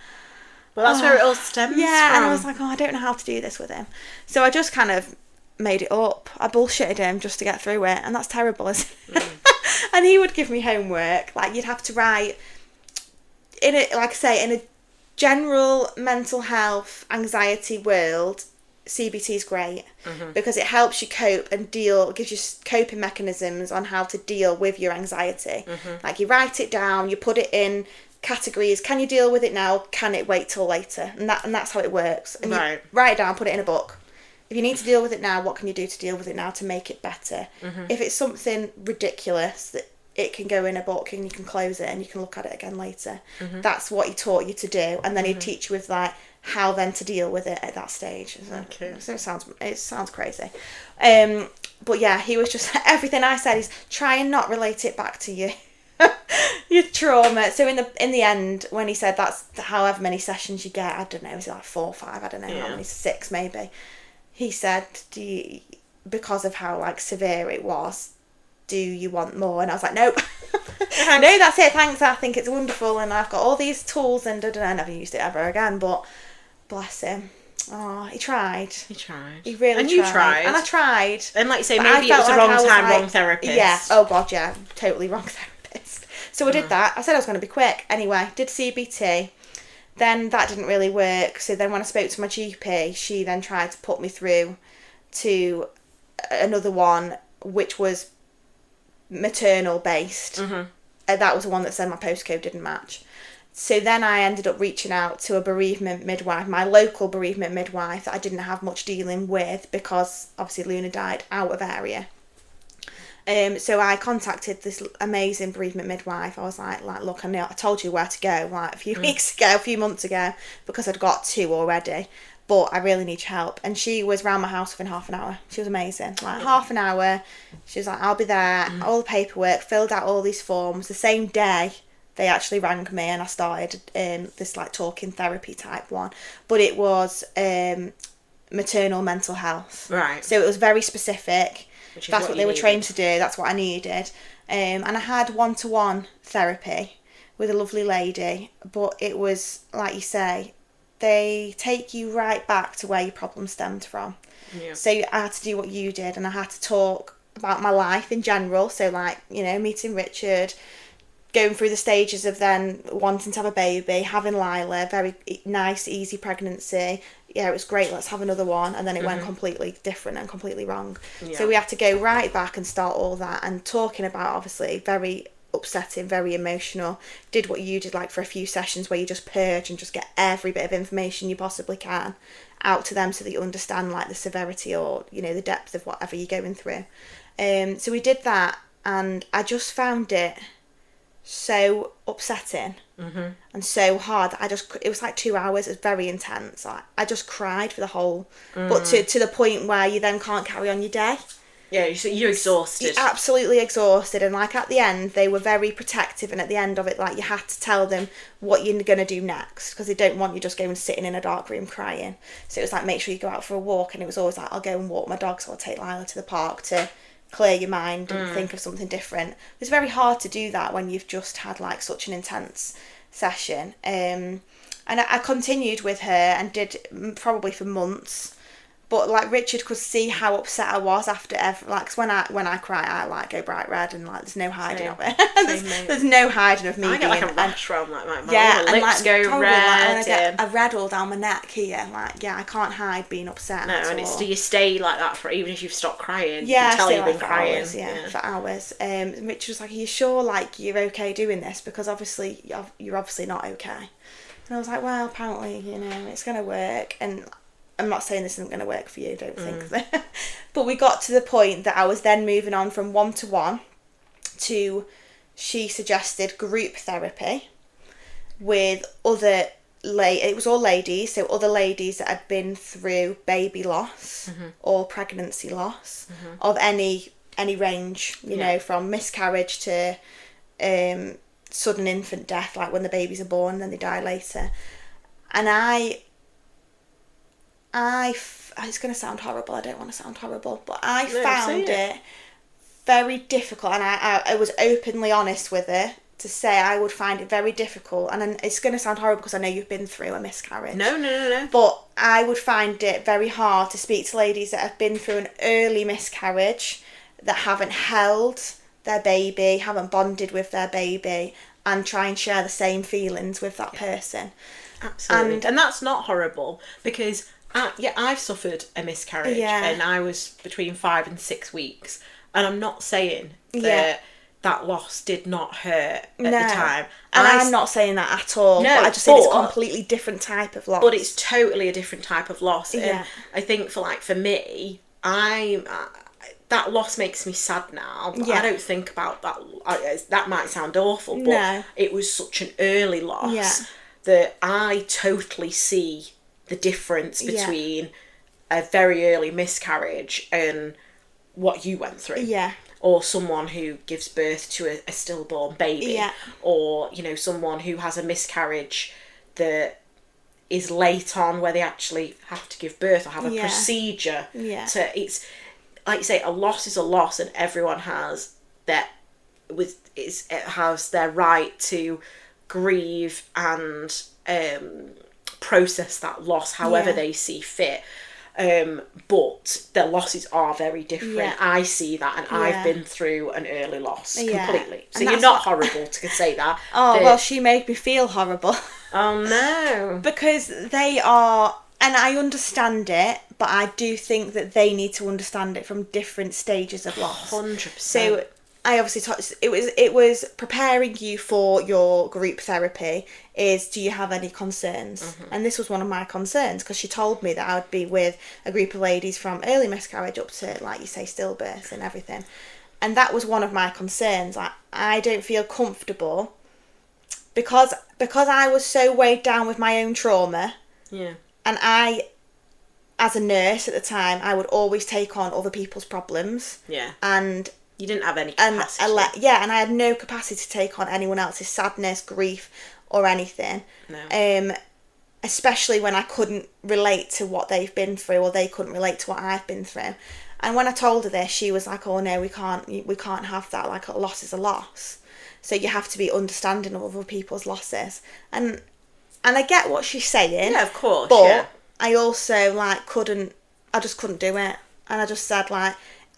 Well, that's where it all stems from. And I was like, I don't know how to do this with him. So I just kind of made it up. I bullshitted him just to get through it, and that's terrible, isn't it? And he would give me homework. Like, you'd have to write, in a general mental health, anxiety world, CBT is great because it helps you cope and gives you coping mechanisms on how to deal with your anxiety. Like, you write it down, you put it in categories. Can you deal with it now? Can it wait till later? And that's how it works. And you write it down, put it in a book. If you need to deal with it now, what can you do to deal with it now to make it better? If it's something ridiculous, that it can go in a book and you can close it and you can look at it again later. That's what he taught you to do, and then he'd teach you with like how then to deal with it at that stage. So it sounds crazy. But yeah, he was just, everything I said is try and not relate it back to you. Your trauma. So in the end, when he said that's however many sessions you get, I don't know, is it like 4 or 5? I don't know how many, 6 maybe. He said, because of how like severe it was, do you want more? And I was like, nope. No, that's it, thanks, I think it's wonderful and I've got all these tools and I never used it ever again, but bless him. Oh, he tried. He really tried. And you tried. And I tried. And like you say, maybe it was the wrong time, wrong therapist. Yeah, oh God, yeah, totally wrong therapist. So I did that. I said I was going to be quick. Anyway, did CBT. Then that didn't really work. So then when I spoke to my GP, she then tried to put me through to another one, which was maternal based. That was the one that said my postcode didn't match. So then I ended up reaching out to a bereavement midwife, my local bereavement midwife that I didn't have much dealing with because obviously Luna died out of area. So I contacted this amazing bereavement midwife. I was like, look, I told you where to go like a few months ago, because I'd got 2 already, but I really need your help. And she was round my house within half an hour. She was amazing. Like half an hour. She was like, I'll be there. All the paperwork, filled out all these forms. The same day they actually rang me and I started this like talking therapy type one. But it was maternal mental health. Right. So it was very specific. That's what they were trained to do. That's what I needed. And I had one-to-one therapy with a lovely lady. But it was, like you say, they take you right back to where your problem stemmed from. Yeah. So I had to do what you did, and I had to talk about my life in general. So, like, you know, meeting Richard, going through the stages of then wanting to have a baby, having Lila, very nice, easy pregnancy. Yeah, it was great, let's have another one. And then it went completely different and completely wrong. Yeah. So we had to go right back and start all that, and talking about, obviously, very upsetting, very emotional. Did what you did, like for a few sessions where you just purge and just get every bit of information you possibly can out to them so that you understand like the severity or, you know, the depth of whatever you're going through. So we did that, and I just found it so upsetting and so hard that it was like 2 hours. It was very intense. I just cried for the whole, but to the point where you then can't carry on your day. Yeah, you're exhausted. You're absolutely exhausted, and like at the end they were very protective, and at the end of it, like, you had to tell them what you're going to do next, because they don't want you just going sitting in a dark room crying. So it was like, make sure you go out for a walk, and it was always like, I'll go and walk my dog, so I'll take Lila to the park to clear your mind and think of something different. It's very hard to do that when you've just had like such an intense session. And I continued with her and did probably for months. But like Richard could see how upset I was after like, 'cause when I cry, I like go bright red, and like there's no hiding of it. there's no hiding of me. I get like a rash from like my lips go red. Like, I get a red all down my neck here. Like, yeah, I can't hide being upset. No, and it's, do you stay like that for even if you've stopped crying? Yeah, you tell you've been crying. Hours, for hours. Richard was like, "Are you sure like you're okay doing this? Because obviously you're obviously not okay." And I was like, "Well, apparently, you know, it's gonna work." And I'm not saying this isn't going to work for you, don't think that. But we got to the point that I was then moving on from one-to-one to, she suggested group therapy with other, it was all ladies, so other ladies that had been through baby loss or pregnancy loss of any range, you know, from miscarriage to sudden infant death, like when the babies are born and then they die later. And it's going to sound horrible, I don't want to sound horrible, but I found it very difficult, and I was openly honest with her to say I would find it very difficult, and it's going to sound horrible because I know you've been through a miscarriage. No. But I would find it very hard to speak to ladies that have been through an early miscarriage, that haven't held their baby, haven't bonded with their baby, and try and share the same feelings with that person. Absolutely. And that's not horrible, because I've suffered a miscarriage, and I was between 5 and 6 weeks, and I'm not saying that loss did not hurt at the time. And I'm not saying that at all. No, but I just think it's a completely different type of loss. But it's totally a different type of loss. And I think for me, that loss makes me sad now. But I don't think about that. That might sound awful, but it was such an early loss that I totally see the difference between a very early miscarriage and what you went through. Yeah. Or someone who gives birth to a stillborn baby, or someone who has a miscarriage that is late on, where they actually have to give birth or have a procedure. It's like you say, a loss is a loss, and everyone has has their right to grieve and process that loss however they see fit. But the losses are very different. I see that, and I've been through an early loss completely. So you're not horrible to say that. Well, she made me feel horrible. Oh no. Because they are, and I understand it, but I do think that they need to understand it from different stages of loss. 100%. So I obviously it was preparing you for your group therapy. Do you have any concerns? And this was one of my concerns, because she told me that I would be with a group of ladies from early miscarriage up to, like you say, stillbirth and everything. And that was one of my concerns. I don't feel comfortable because I was so weighed down with my own trauma. Yeah. And I, as a nurse at the time, I would always take on other people's problems. Yeah. And you didn't have any capacity. And I had no capacity to take on anyone else's sadness, grief, or anything. No. Especially when I couldn't relate to what they've been through, or they couldn't relate to what I've been through. And when I told her this, she was like, "Oh no, we can't have that. Like, a loss is a loss. So you have to be understanding of other people's losses." And I get what she's saying. Yeah, of course. But I also I just couldn't do it. And I just said,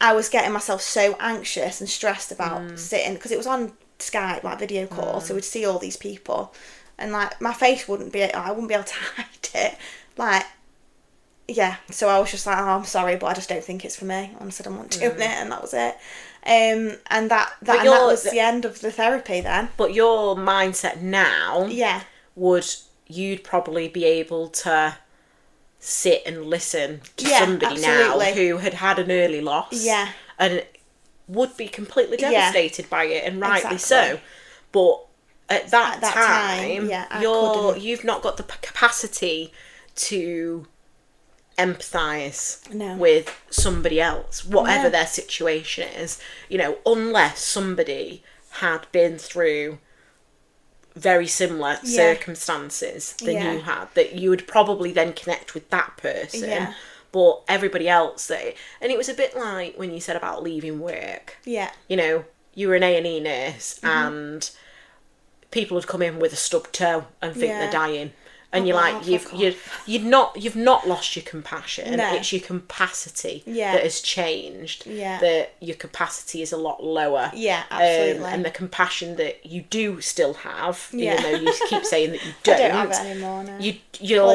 I was getting myself so anxious and stressed about sitting, because it was on Skype, video call, so we'd see all these people, and my face I wouldn't be able to hide it. So I was just like, "Oh, I'm sorry, but I just don't think it's for me." And I said, "I'm not doing it," and that was it. And that was the end of the therapy then. But your mindset now, you'd probably be able to sit and listen to somebody now who had an early loss, and would be completely devastated by it, and rightly so. But at that time you've not got the capacity to empathise with somebody else, whatever their situation is, unless somebody had been through very similar circumstances than you had, that you would probably then connect with that person. But everybody else, and it was a bit like when you said about leaving work. You were an A&E nurse, and people would come in with a stubbed toe and think they're dying, and you've not lost your compassion. It's your capacity that has changed. That your capacity is a lot lower. Absolutely. And the compassion that you do still have, even though you keep saying that you don't. I don't have it anymore now. I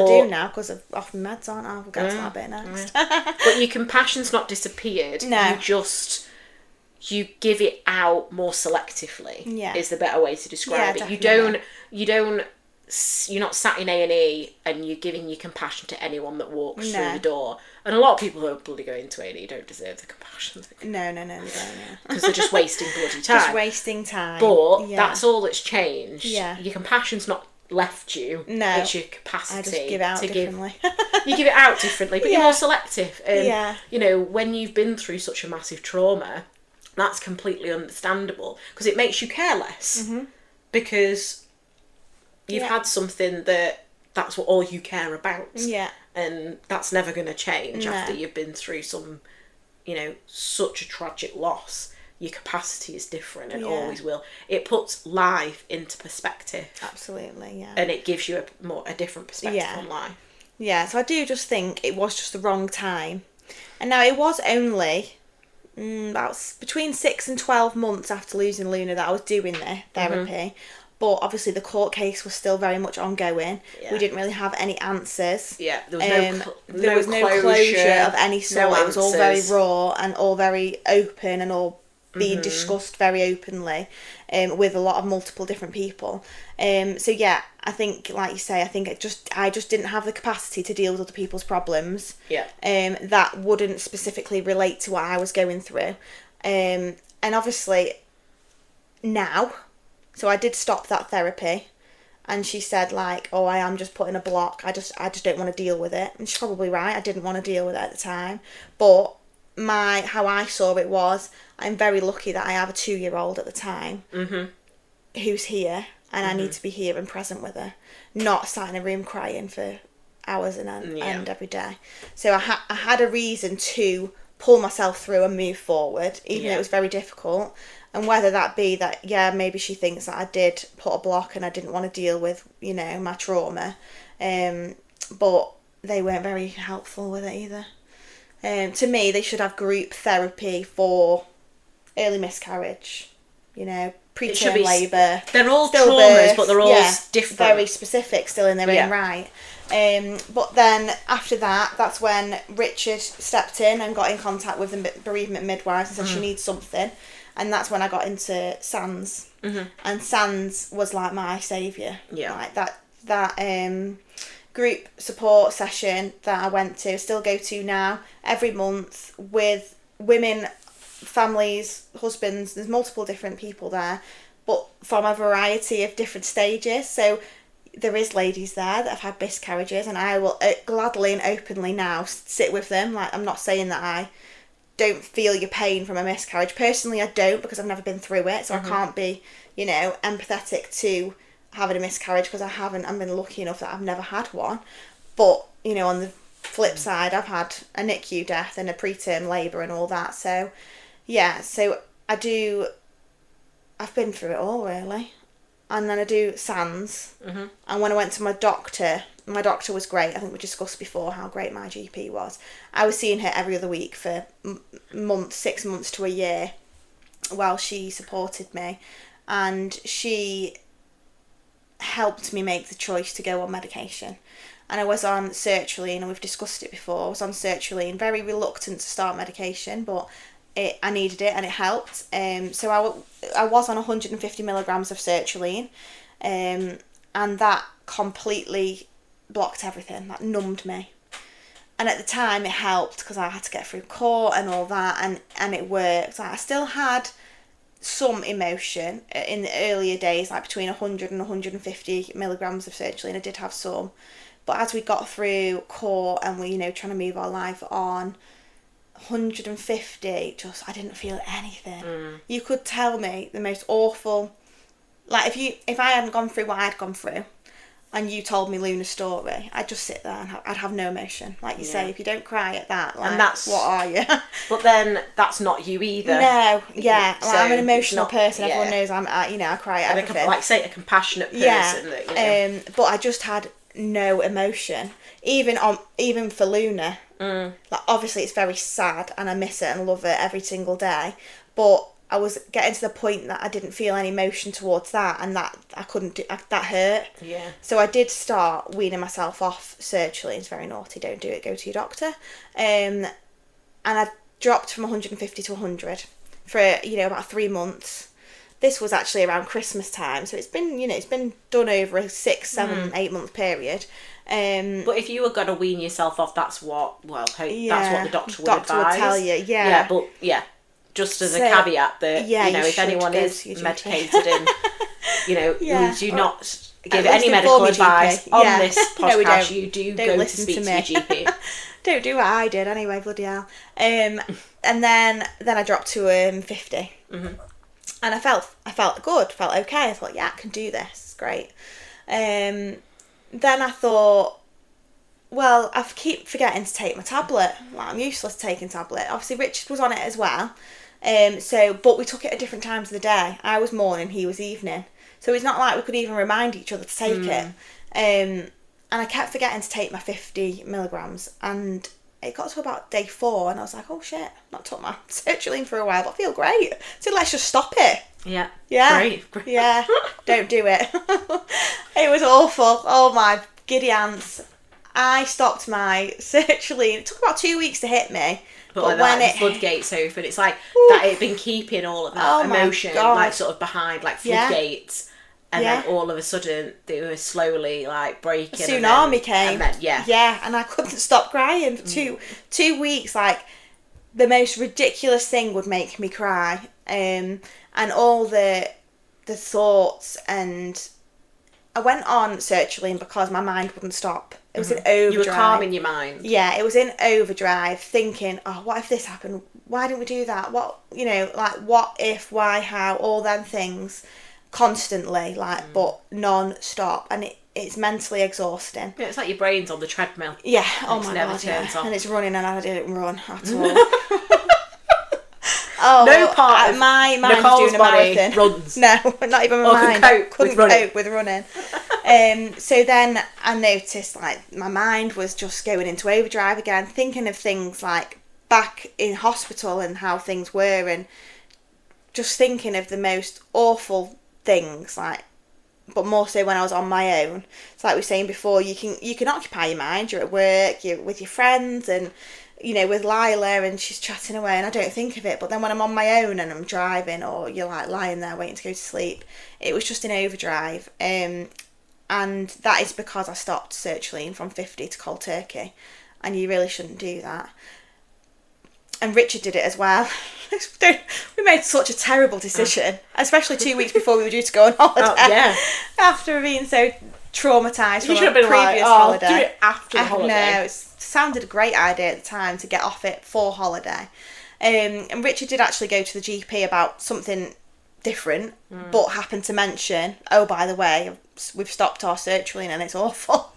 do now, because I'm off my meds, aren't I? We'll get to that bit next. But your compassion's not disappeared. No. You give it out more selectively. Is the better way to describe it. Definitely. You're not sat in A&E and you're giving your compassion to anyone that walks through the door. And a lot of people who are bloody going to A&E don't deserve the compassion. No, they don't. Because they're just wasting bloody time. Just wasting time. But that's all that's changed. Your compassion's not left you. No. It's your capacity. I just give it out differently. You give it out differently, but you're more selective. And, when you've been through such a massive trauma, that's completely understandable. Because it makes you careless. Mm-hmm. Because you've had something that's what all you care about. And that's never going to change after you've been through some, such a tragic loss. your capacity is different and always will. It puts life into perspective. Absolutely, yeah. And it gives you a different perspective on life. Yeah, so I do just think it was just the wrong time. And now it was only about between 6 and 12 months after losing Luna that I was doing the therapy. But obviously the court case was still very much ongoing. Yeah. We didn't really have any answers. Yeah, there was no closure of any sort. It was all very raw and all very open and all being discussed very openly with a lot of multiple different people. So yeah, I think, like you say, I just didn't have the capacity to deal with other people's problems. Yeah. That wouldn't specifically relate to what I was going through. And obviously now, so I did stop that therapy, and she said like, oh, I am just putting a block. I just don't want to deal with it. And she's probably right. I didn't want to deal with it at the time. But how I saw it was, I'm very lucky that I have a 2-year-old at the time who's here, and I need to be here and present with her, not sat in a room crying for hours and end every day. So I had a reason to pull myself through and move forward, even though it was very difficult. And whether that be that, maybe she thinks that I did put a block and I didn't want to deal with, my trauma. But they weren't very helpful with it either. To me, they should have group therapy for early miscarriage, preterm labour. They're all traumas, but they're all different. Very specific still in their own right. But then after that, that's when Richard stepped in and got in contact with the bereavement midwife and said she needs something. And that's when I got into SANS. And SANS was like my saviour. Yeah. Like that group support session that I went to, still go to now, every month with women, families, husbands. There's multiple different people there, but from a variety of different stages. So there is ladies there that have had miscarriages, and I will gladly and openly now sit with them. Like, I'm not saying that I don't feel your pain from a miscarriage. Personally, I don't, because I've never been through it, so I can't be, empathetic to having a miscarriage, because I've been lucky enough that I've never had one. But, on the flip side, I've had a NICU death and a preterm labour and all that. So, yeah, so I've been through it all, really. And then I do SANS. And when I went to my doctor was great. I think we discussed before how great my GP was. I was seeing her every other week for 6 months to a year while she supported me. And she helped me make the choice to go on medication. And I was on sertraline, and we've discussed it before. I was on sertraline, very reluctant to start medication, but I needed it and it helped. So I was on 150 milligrams of sertraline, and that completely blocked everything. That numbed me. And at the time it helped because I had to get through court and all that, and it worked. I still had some emotion in the earlier days, like between 100 and 150 milligrams of sertraline. I did have some. But as we got through court and we, trying to move our life on, 150, I didn't feel anything. You could tell me the most awful, like if I hadn't gone through what I'd gone through, and you told me Luna's story, I'd just sit there and I'd have no emotion. Like you say, if you don't cry at that, like, and what are you? But then that's not you either. No, yeah. So I'm an emotional person. Everyone knows I cry at everything. A compassionate person. Yeah. But I just had no emotion, even for Luna. Like, obviously it's very sad and I miss it and love it every single day, but I was getting to the point that I didn't feel any emotion towards that, and that I couldn't do that. Hurt. Yeah. So I did start weaning myself off sertraline. It's very naughty. Don't do it. Go to your doctor. And I dropped from 150 to 100 for about 3 months. This was actually around Christmas time, so it's been done over a 6, 7, 8 month period. But if you were going to wean yourself off, that's what the doctor would advise. Would tell you, yeah. But just as a caveat that if anyone is medicated and we do not give any medical advice on this podcast. You do go to speak to your GP. Don't do what I did anyway, bloody hell. And then I dropped to 50. And I felt good, felt okay. I thought, I can do this. It's great. Then I thought, well, I keep forgetting to take my tablet. Like, I'm useless taking tablet. Obviously, Richard was on it as well. But we took it at different times of the day. I was morning, he was evening. So it's not like we could even remind each other to take it. And I kept forgetting to take my 50 milligrams. And it got to about day 4 and I was like, oh shit, not took my sertraline for a while, but I feel great. So let's just stop it. Yeah. Yeah. Great. Yeah. Don't do it. It was awful. Oh my giddy ants. I stopped my sertraline. It took about 2 weeks to hit me. But like when the floodgates open, it's like that it had been keeping all of that emotion like sort of behind like floodgates. And then all of a sudden they were slowly like breaking. A tsunami came. And then, and I couldn't stop crying for 2 weeks. Like the most ridiculous thing would make me cry. And all the thoughts, and I went on sertraline because my mind wouldn't stop. It was in overdrive. You were calming your mind. Yeah, it was in overdrive, thinking, oh, what if this happened? Why didn't we do that? What, like, what if, why, how, all them things constantly, like, but non-stop. And it's mentally exhausting. Yeah, it's like your brain's on the treadmill. Yeah, oh my never God, turns off. And it's running and I didn't run at all. Oh, no part of my mind Nicole's was doing a body marathon. runs. No, not even my mind. Couldn't cope with running. So then I noticed like my mind was just going into overdrive again, thinking of things like back in hospital and how things were, and just thinking of the most awful things, like, but more so when I was on my own. It's like we were saying before, you can occupy your mind. You're at work, you're with your friends, and with Lila, and she's chatting away and I don't think of it. But then when I'm on my own and I'm driving, or you're like lying there waiting to go to sleep, it was just in overdrive. And that is because I stopped sertraline from 50 to cold turkey, and you really shouldn't do that. And Richard did it as well. We made such a terrible decision, especially 2 weeks before we were due to go on holiday. After being so traumatised from a previous holiday. Do it after the holiday. No, it sounded a great idea at the time to get off it for holiday. And Richard did actually go to the GP about something different, but happened to mention, oh, by the way, we've stopped our sertraline and it's awful.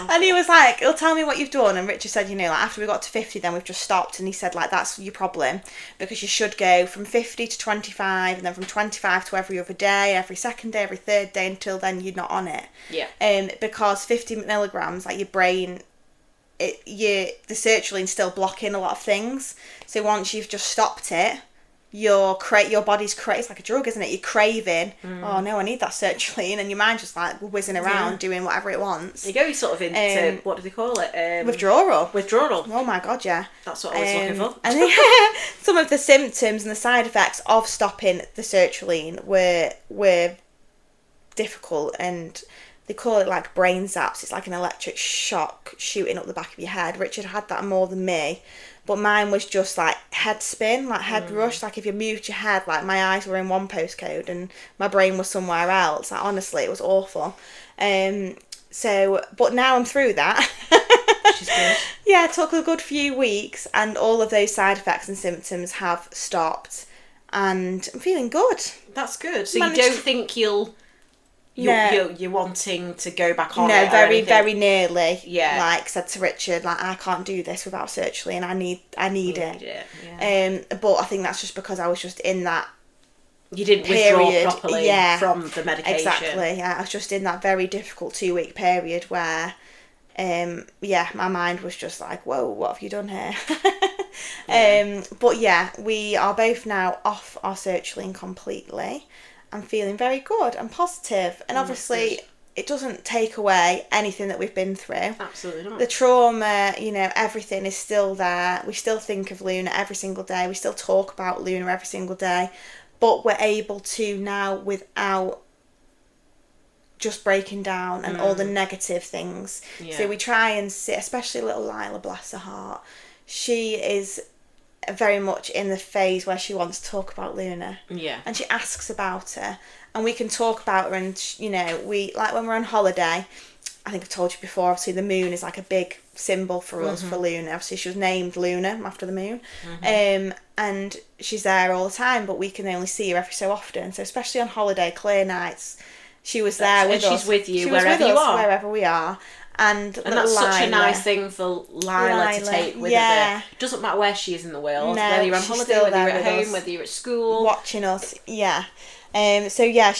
And he was like, he'll tell me what you've done. And Richard said, like, after we got to 50, then we've just stopped. And he said, like, that's your problem, because you should go from 50 to 25, and then from 25 to every other day, every second day, every third day, until then you're not on it. Because 50 milligrams, like, your brain, the sertraline's still blocking a lot of things. So once you've just stopped it, your body's it's like a drug, isn't it? You're craving, oh no, I need that sertraline, and your mind just like whizzing around doing whatever it wants. You go sort of into what do they call it? Withdrawal. Oh my God, yeah. That's what I was looking for. And some of the symptoms and the side effects of stopping the sertraline were difficult, and they call it like brain zaps. It's like an electric shock shooting up the back of your head. Richard had that more than me. But mine was just like head spin, like head rush. Like if you moved your head, like my eyes were in one postcode and my brain was somewhere else. Like honestly, it was awful. But now I'm through that. Which is good. Yeah, it took a good few weeks, and all of those side effects and symptoms have stopped, and I'm feeling good. That's good. So you don't think you're wanting to go back on it? No, very nearly. Yeah. Like said to Richard, like, I can't do this without sertraline. I need it. Yeah. But I think that's just because I was just in that. You didn't withdraw properly from the medication. Exactly. Yeah, I was just in that very difficult 2-week period where, my mind was just like, whoa, what have you done here? But yeah, we are both now off our sertraline completely. I'm feeling very good and positive, and obviously it doesn't take away anything that we've been through. Absolutely not. The trauma, everything is still there. We still think of Luna every single day. We still talk about Luna every single day, but we're able to now without just breaking down and all the negative things. Yeah. So we try and sit, especially little Lila, bless her heart. She is very much in the phase where she wants to talk about Luna. Yeah. And she asks about her, and we can talk about her, and we, like when we're on holiday, I think I've told you before, obviously the moon is like a big symbol for us, for Luna. Obviously she was named Luna after the moon. And she's there all the time, but we can only see her every so often. So especially on holiday, clear nights, she was there with us. She's with you wherever you are. Wherever we are. And that's such a nice thing for Lila to take with her. It doesn't matter where she is in the world, whether you're on holiday, whether you're at home, whether you're at school. Watching us, yeah. So yeah,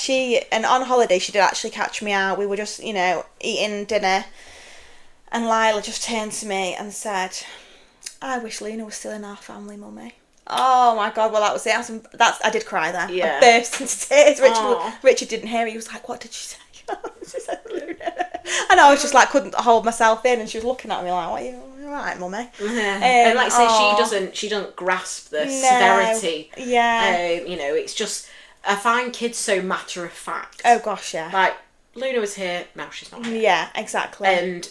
and on holiday she did actually catch me out. We were just, eating dinner, and Lila just turned to me and said, "I wish Luna was still in our family, Mummy." Oh my God! Well, that was it. I did cry there. Yeah. I burst into tears. Richard didn't hear it. He was like, "What did she say?" She said Luna. And I was just like, couldn't hold myself in, and she was looking at me like, "What? Are you all right, Mummy?" And like I say, she doesn't grasp the severity. Yeah. It's just, I find kids so matter of fact. Oh gosh, yeah. Like, Luna was here, now she's not here. Yeah, exactly. And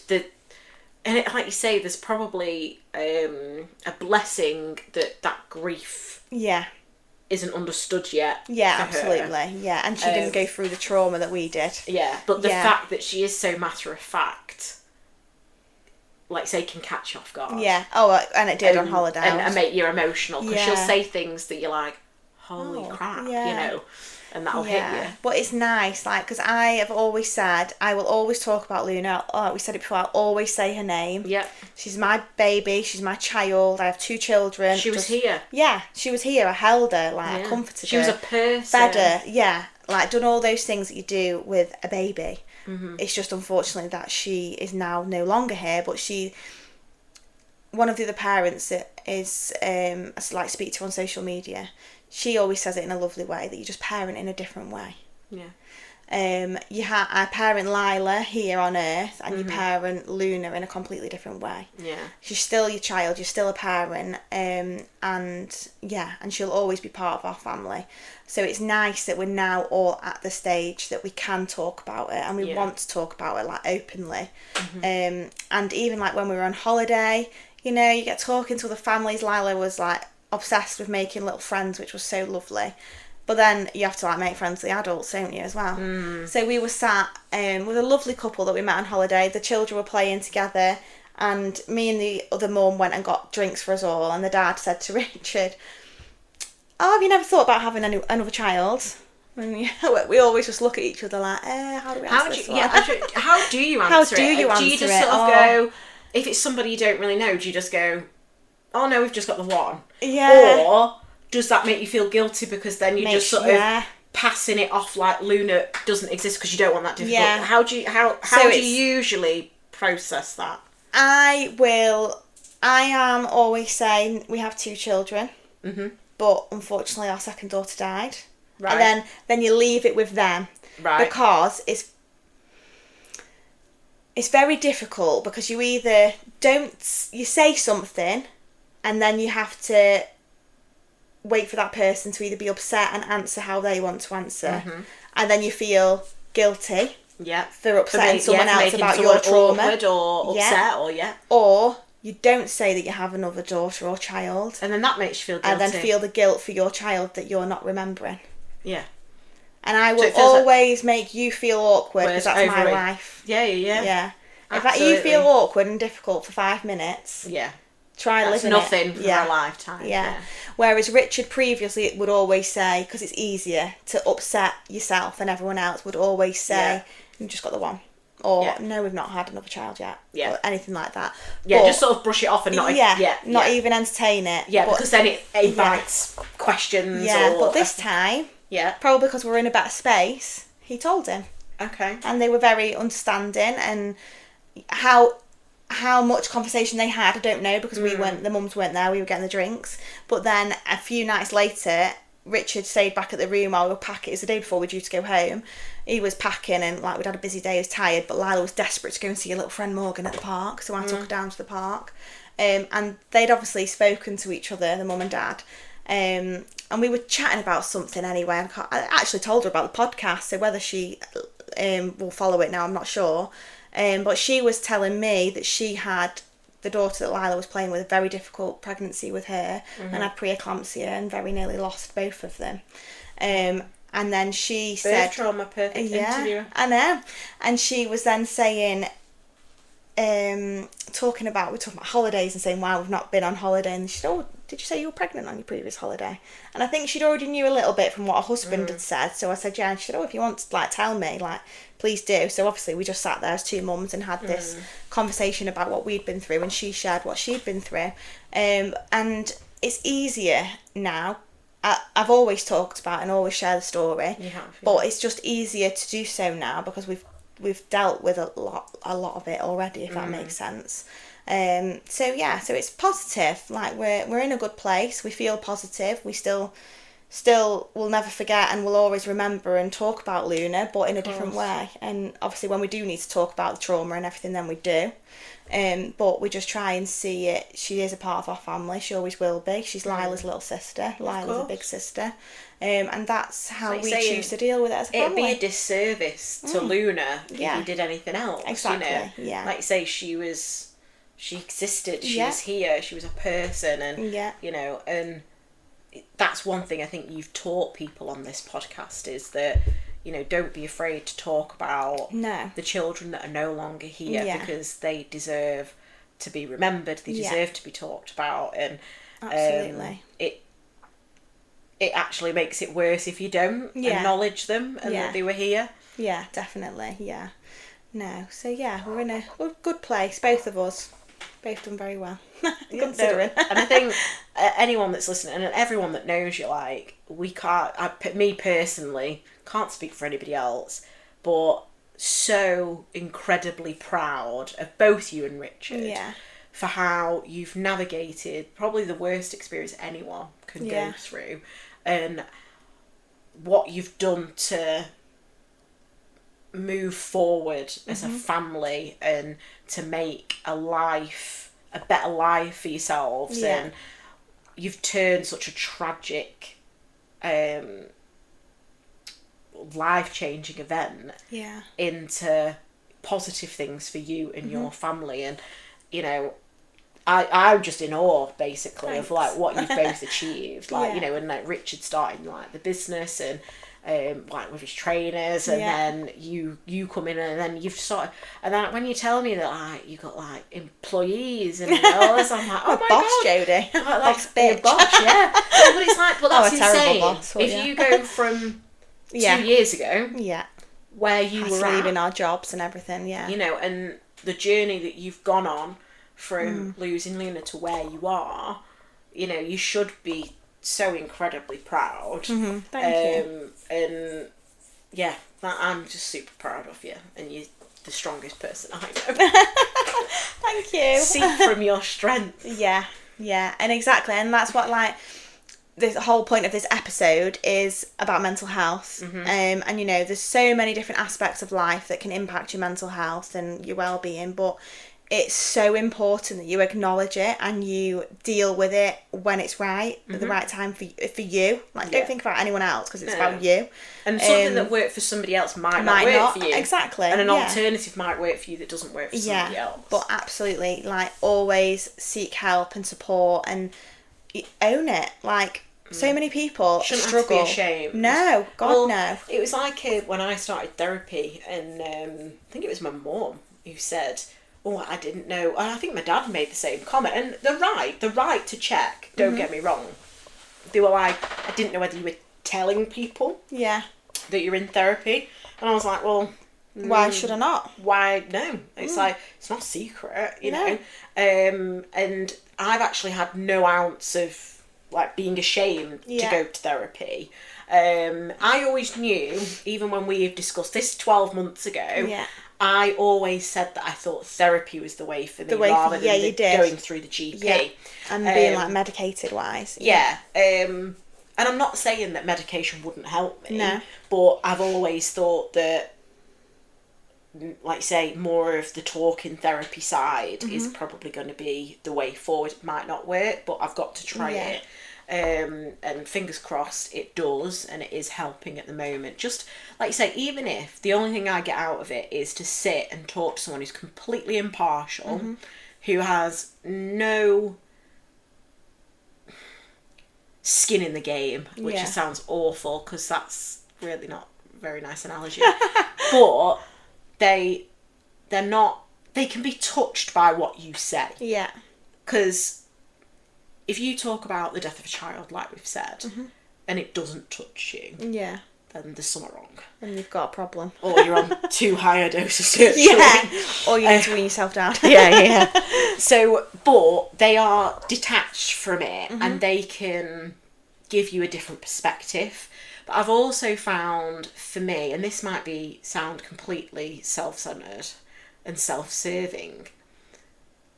like you say, there's probably a blessing that grief isn't understood yet. Yeah, absolutely. Yeah, and she didn't go through the trauma that we did. Yeah, but the fact that she is so matter of fact, like say, can catch you off guard. Yeah. Oh, and it did on holiday. And make you emotional, because she'll say things that you're like, holy crap, and that'll hit you. But it's nice, like, because I have always said, I will always talk about Luna. Oh, we said it before, I'll always say her name. Yeah. She's my baby, she's my child, I have 2 children. She was here. Yeah, she was here, I held her, like, I comforted her. She was a person. Fed her, like, done all those things that you do with a baby. Mm-hmm. It's just unfortunately that she is now no longer here, but one of the other parents that is, I speak to on social media, she always says it in a lovely way, that you just parent in a different way. Yeah. I parent Lila here on Earth, and you parent Luna in a completely different way. Yeah. She's still your child, you're still a parent, and she'll always be part of our family. So it's nice that we're now all at the stage that we can talk about it, and we want to talk about it, like, openly. Mm-hmm. And even, like, when we were on holiday, you get talking to other families. Lila was, like, obsessed with making little friends, which was so lovely. But then you have to, like, make friends with the adults, don't you, as well? Mm. So we were sat with a lovely couple that we met on holiday. The children were playing together, and me and the other mum went and got drinks for us all, and the dad said to Richard, "Oh, have you never thought about having another child?" And we always just look at each other like, how do we answer this one? How do you answer it? Do you just sort of go, if it's somebody you don't really know, do you just go, "Oh no, we've just got the one"? Yeah. Or does that make you feel guilty because then you're just sort of passing it off like Luna doesn't exist because you don't want that difficult? Yeah. How do you usually process that? I am always saying we have 2 children, but unfortunately our second daughter died. Right. And then you leave it with them. Right. Because it's very difficult, because you either you say something, and then you have to wait for that person to either be upset and answer how they want to answer, and then you feel guilty for upsetting someone else about your trauma, or upset, or you don't say that you have another daughter or child, and then that makes you feel guilty, and then feel the guilt for your child that you're not remembering. Yeah. And I will always make you feel awkward, because that's my life. Yeah. If you feel awkward and difficult for 5 minutes, try living it. That's nothing for a lifetime. Yeah. Whereas Richard previously would always say, because it's easier to upset yourself than everyone else, would always say, "You've just got the one." Or, "No, we've not had another child yet." Or anything like that. Yeah, but, just sort of brush it off and not even entertain it. Yeah, because then it invites questions. Yeah, but this time, probably because we're in a better space, he told him. Okay. And they were very understanding, and how much conversation they had, I don't know, because the mums weren't there, we were getting the drinks. But then a few nights later, Richard stayed back at the room while we were packing. It was the day before we were due to go home. He was packing, and like, we'd had a busy day, he was tired, but Lila was desperate to go and see her little friend Morgan at the park, so I took her down to the park. And they'd obviously spoken to each other, the mum and dad. And we were chatting about something anyway. I actually told her about the podcast, so whether she will follow it now, I'm not sure. But she was telling me that she had the daughter that Lila was playing with, a very difficult pregnancy with her, and had preeclampsia and very nearly lost both of them. And then she said, trauma, perfect interview. I know. And she was then saying, we're talking about holidays and saying, "Wow, we've not been on holiday." And she said, "Oh, did you say you were pregnant on your previous holiday? And I think she'd already knew a little bit from what her husband had said. So I said, yeah. And she said, oh, if you want to, like, tell me, like, please do. So obviously we just sat there as two mums and had this conversation about what we'd been through, and she shared what she'd been through. And it's easier now. I've always talked about and always share the story, but it's just easier to do so now because we've dealt with a lot of it already, if that makes sense. So it's positive. Like we're in a good place. We feel positive. We still will never forget and will always remember and talk about Luna, but in a different way. And obviously, when we do need to talk about the trauma and everything, then we do. But we just try and see it. She is a part of our family. She always will be. She's Lila's little sister. Lila's a big sister. And that's how we choose to deal with it as a family. It'd be a disservice to Luna if you did anything else. Exactly. You know? Like you say, she existed. She was here. She was a person, and you know, and that's one thing I think you've taught people on this podcast is that, you know, don't be afraid to talk about the children that are no longer here because they deserve to be remembered. They deserve to be talked about, and absolutely, it actually makes it worse if you don't acknowledge them and that they were here. Yeah, definitely. Yeah, no. So we're in a good place. Both of us, both done very well. Considering. And I think anyone that's listening and everyone that knows you, like, me personally, can't speak for anybody else, but so incredibly proud of both you and Richard for how you've navigated probably the worst experience anyone can go through, and what you've done to move forward as a family and to make a better life for yourselves. And you've turned such a tragic life-changing event into positive things for you and your family. And you know, I'm just in awe basically of like what you've both achieved, like you know, and like Richard starting like the business and like with his trainers, and then you come in, and then you've and then when you tell me that like you got like employees and all this, I'm like, oh my boss, god, Jodie, like, boss bitch. Boss, but it's like, but that's insane. Boss, if you go from 2 years ago, where you were leaving our jobs and everything, you know, and the journey that you've gone on from losing Luna to where you are, you know, you should be so incredibly proud. Thank you. And I'm just super proud of you, and you're the strongest person I know. Thank you. See from your strength. Yeah, and exactly, and that's what like the whole point of this episode is about mental health. And you know, there's so many different aspects of life that can impact your mental health and your well-being, but it's so important that you acknowledge it and you deal with it when it's right, at the right time for you. Like, don't think about anyone else, because it's about you. And something that worked for somebody else might not work for you. Exactly. And an alternative might work for you that doesn't work for somebody else. But absolutely, like, always seek help and support and own it. Like, so many people struggle. Have to be ashamed. No, no. It was like when I started therapy, and I think it was my mum who said, oh, I didn't know. And I think my dad made the same comment. And the right to check, don't get me wrong. They were like, I didn't know whether you were telling people that you're in therapy. And I was like, well, why should I not? Why? No. It's like, it's not secret, you know. And I've actually had no ounce of like being ashamed to go to therapy. I always knew, even when we've discussed this 12 months ago, I always said that I thought therapy was the way for me, rather than going through the GP. And being like medicated wise. And I'm not saying that medication wouldn't help me, but I've always thought that, like say, more of the talking therapy side is probably going to be the way forward. It might not work, but I've got to try it. And fingers crossed it does, and it is helping at the moment. Just like you say, even if the only thing I get out of it is to sit and talk to someone who's completely impartial, who has no skin in the game, which sounds awful because that's really not a very nice analogy, but they can be touched by what you say, because if you talk about the death of a child, like we've said, and it doesn't touch you, then there's something wrong. And you've got a problem. Or you're on too high a dose of surgery. Or you need to wean yourself down. So, but they are detached from it, and they can give you a different perspective. But I've also found, for me, and this might sound completely self-centered and self-serving,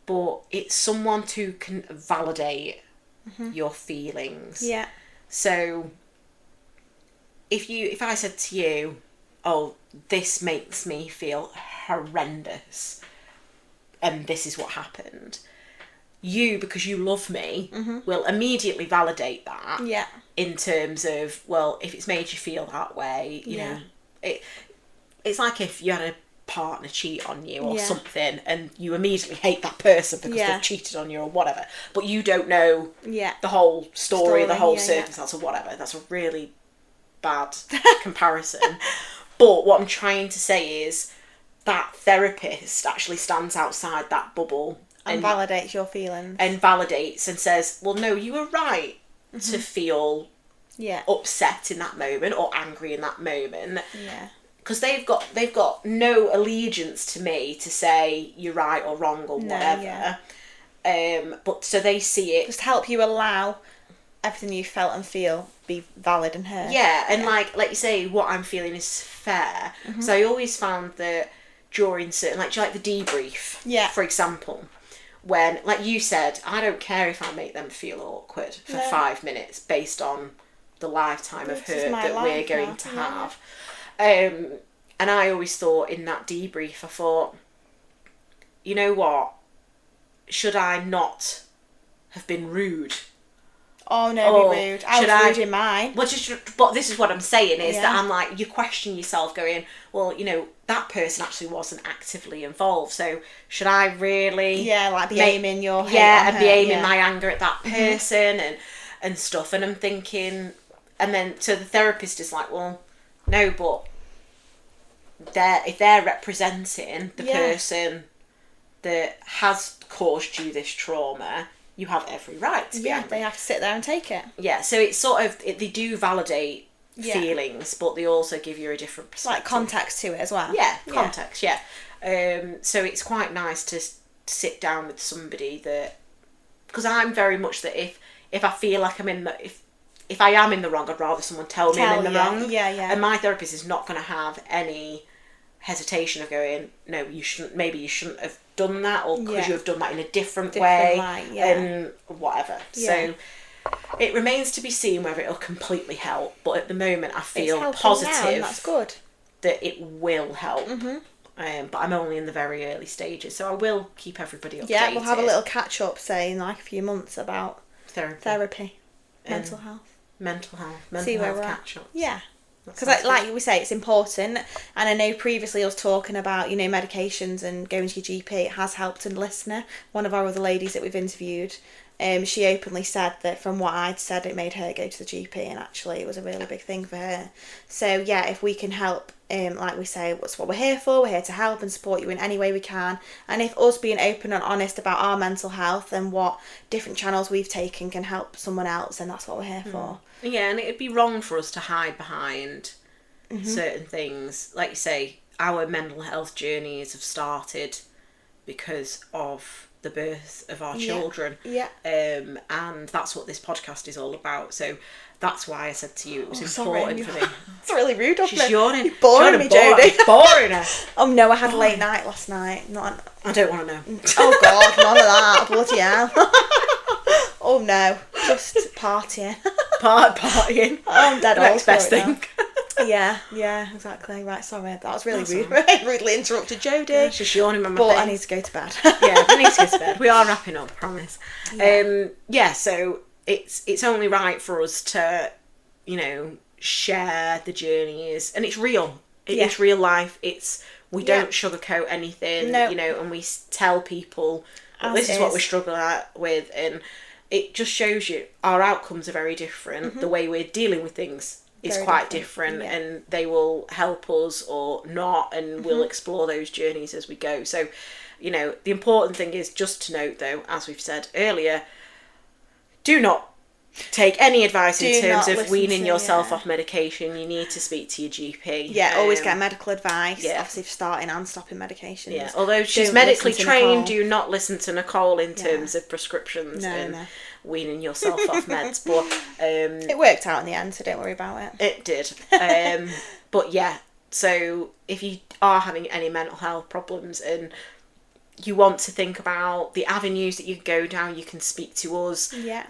but it's someone who can validate your feelings. Yeah. So if I said to you, oh, this makes me feel horrendous and this is what happened, you, because you love me, will immediately validate that. Yeah. In terms of, well, if it's made you feel that way, you know, it's like if you had a partner cheat on you or something and you immediately hate that person because they've cheated on you or whatever, but you don't know the whole story, the whole circumstance or whatever. That's a really bad comparison. But what I'm trying to say is that therapist actually stands outside that bubble and validates your feelings. And validates and says, well, no, you were right to feel upset in that moment or angry in that moment. Yeah. Because they've got no allegiance to me to say you're right or wrong or whatever. But so they see it. Just help you allow everything you felt and feel be valid and heard. Yeah, and like you say, what I'm feeling is fair. So I always found that during certain, like the debrief, for example, when, like you said, I don't care if I make them feel awkward for 5 minutes based on the lifetime of hurt that we're going to have. And I always thought in that debrief, I thought, you know what? Should I not have been rude? Oh no, be rude. I was rude in mine. But this is what I'm saying is that I'm like, you question yourself going, well, you know, that person actually wasn't actively involved, so should I really... Yeah, like be aiming your hate on and her, be aiming my anger at that person and stuff. And I'm thinking... And then, so the therapist is like, well, no, but if they're representing the person that has caused you this trauma, you have every right to be angry. They have to sit there and take it. Yeah, so it's sort of, they do validate feelings, but they also give you a different perspective. Like context to it as well. Yeah, context, so it's quite nice to sit down with somebody that... Because I'm very much that if I feel like I'm in the... If I am in the wrong, I'd rather someone tell me I'm in the wrong. Yeah. And my therapist is not going to have any hesitation of going, no, you shouldn't have done that, or could you have done that in a different way, and whatever. So it remains to be seen whether it'll completely help, but at the moment I feel positive that's good. that it will help. But I'm only in the very early stages, so I will keep everybody updated. Yeah, we'll have a little catch up, say, in like a few months about therapy, mental health catch up. Yeah. Because like we say, it's important, and I know previously us talking about, you know, medications and going to your GP, it has helped a listener. One of our other ladies that we've interviewed, she openly said that from what I'd said, it made her go to the GP, and actually it was a really big thing for her. So yeah, if we can help, like we say, that's what we're here for. We're here to help and support you in any way we can. And if us being open and honest about our mental health and what different channels we've taken can help someone else, then that's what we're here for. Yeah, and it'd be wrong for us to hide behind certain things. Like you say, our mental health journeys have started because of the birth of our children. Yeah. And that's what this podcast is all about. So that's why I said to you it was important for me. It's really rude of me. She's yawning. You're boring me, Jodie. Boring her. Oh no, I had a late night last night. I don't want to know. Oh God, none of that. Bloody hell. Oh no, just partying. Partying. I'm dead old. Next best thing. Yeah, exactly. Right, sorry. That was really rude. Rudely interrupted Jodie. Yeah, she's yawning on my face. But I need to go to bed. Yeah, I need to go to bed. We are wrapping up, promise. So it's only right for us to, you know, share the journeys, and it's real. It's real life. We don't sugarcoat anything, you know, and we tell people this is what we're struggling with, and it just shows you our outcomes are very different. The way we're dealing with things is quite different, and they will help us or not, and we'll explore those journeys as we go. So, you know, the important thing is just to note, though, as we've said earlier, do not take any advice in Do terms not of listen weaning to- yourself yeah. off medication. You need to speak to your GP. Yeah, always get medical advice. yeah. Obviously, for starting and stopping medications. Yeah, although she's Don't medically listen to trained, Nicole. do not listen to Nicole in Yeah. terms of prescriptions No, and no. weaning yourself off meds. But It worked out in the end, so don't worry about it. it did. But yeah, so if you are having any mental health problems and you want to think about the avenues that you can go down, you can speak to us. Yeah.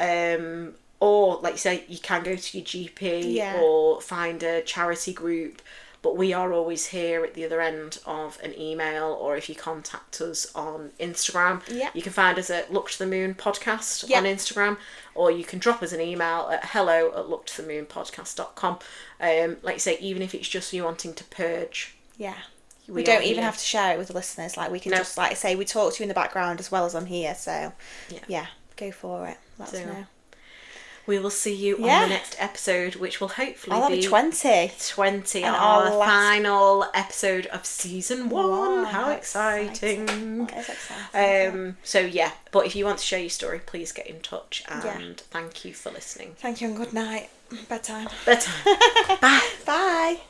Or, like you say, you can go to your GP Yeah. or find a charity group. But we are always here at the other end of an email, or if you contact us on Instagram, Yeah. you can find us at Look to the Moon Podcast Yeah. on Instagram, or you can drop us an email at hello@looktothemoonpodcast.com. Like you say, even if it's just you wanting to purge. Yeah. We We don't are even here. have to share it with the listeners. Like, we can No. just, like I say, we talk to you in the background as well as on here. So, Yeah. yeah, go for it. Let us So, know. We will see you on Yeah. the next episode, which will hopefully Oh, that'll be 20. 20, And our our last- final episode of season 1. Wow, How exciting. That is exciting. So yeah, but if you want to share your story, please get in touch, and Yeah. thank you for listening. Thank you and good night. Bedtime. Bedtime. Bye. Bye.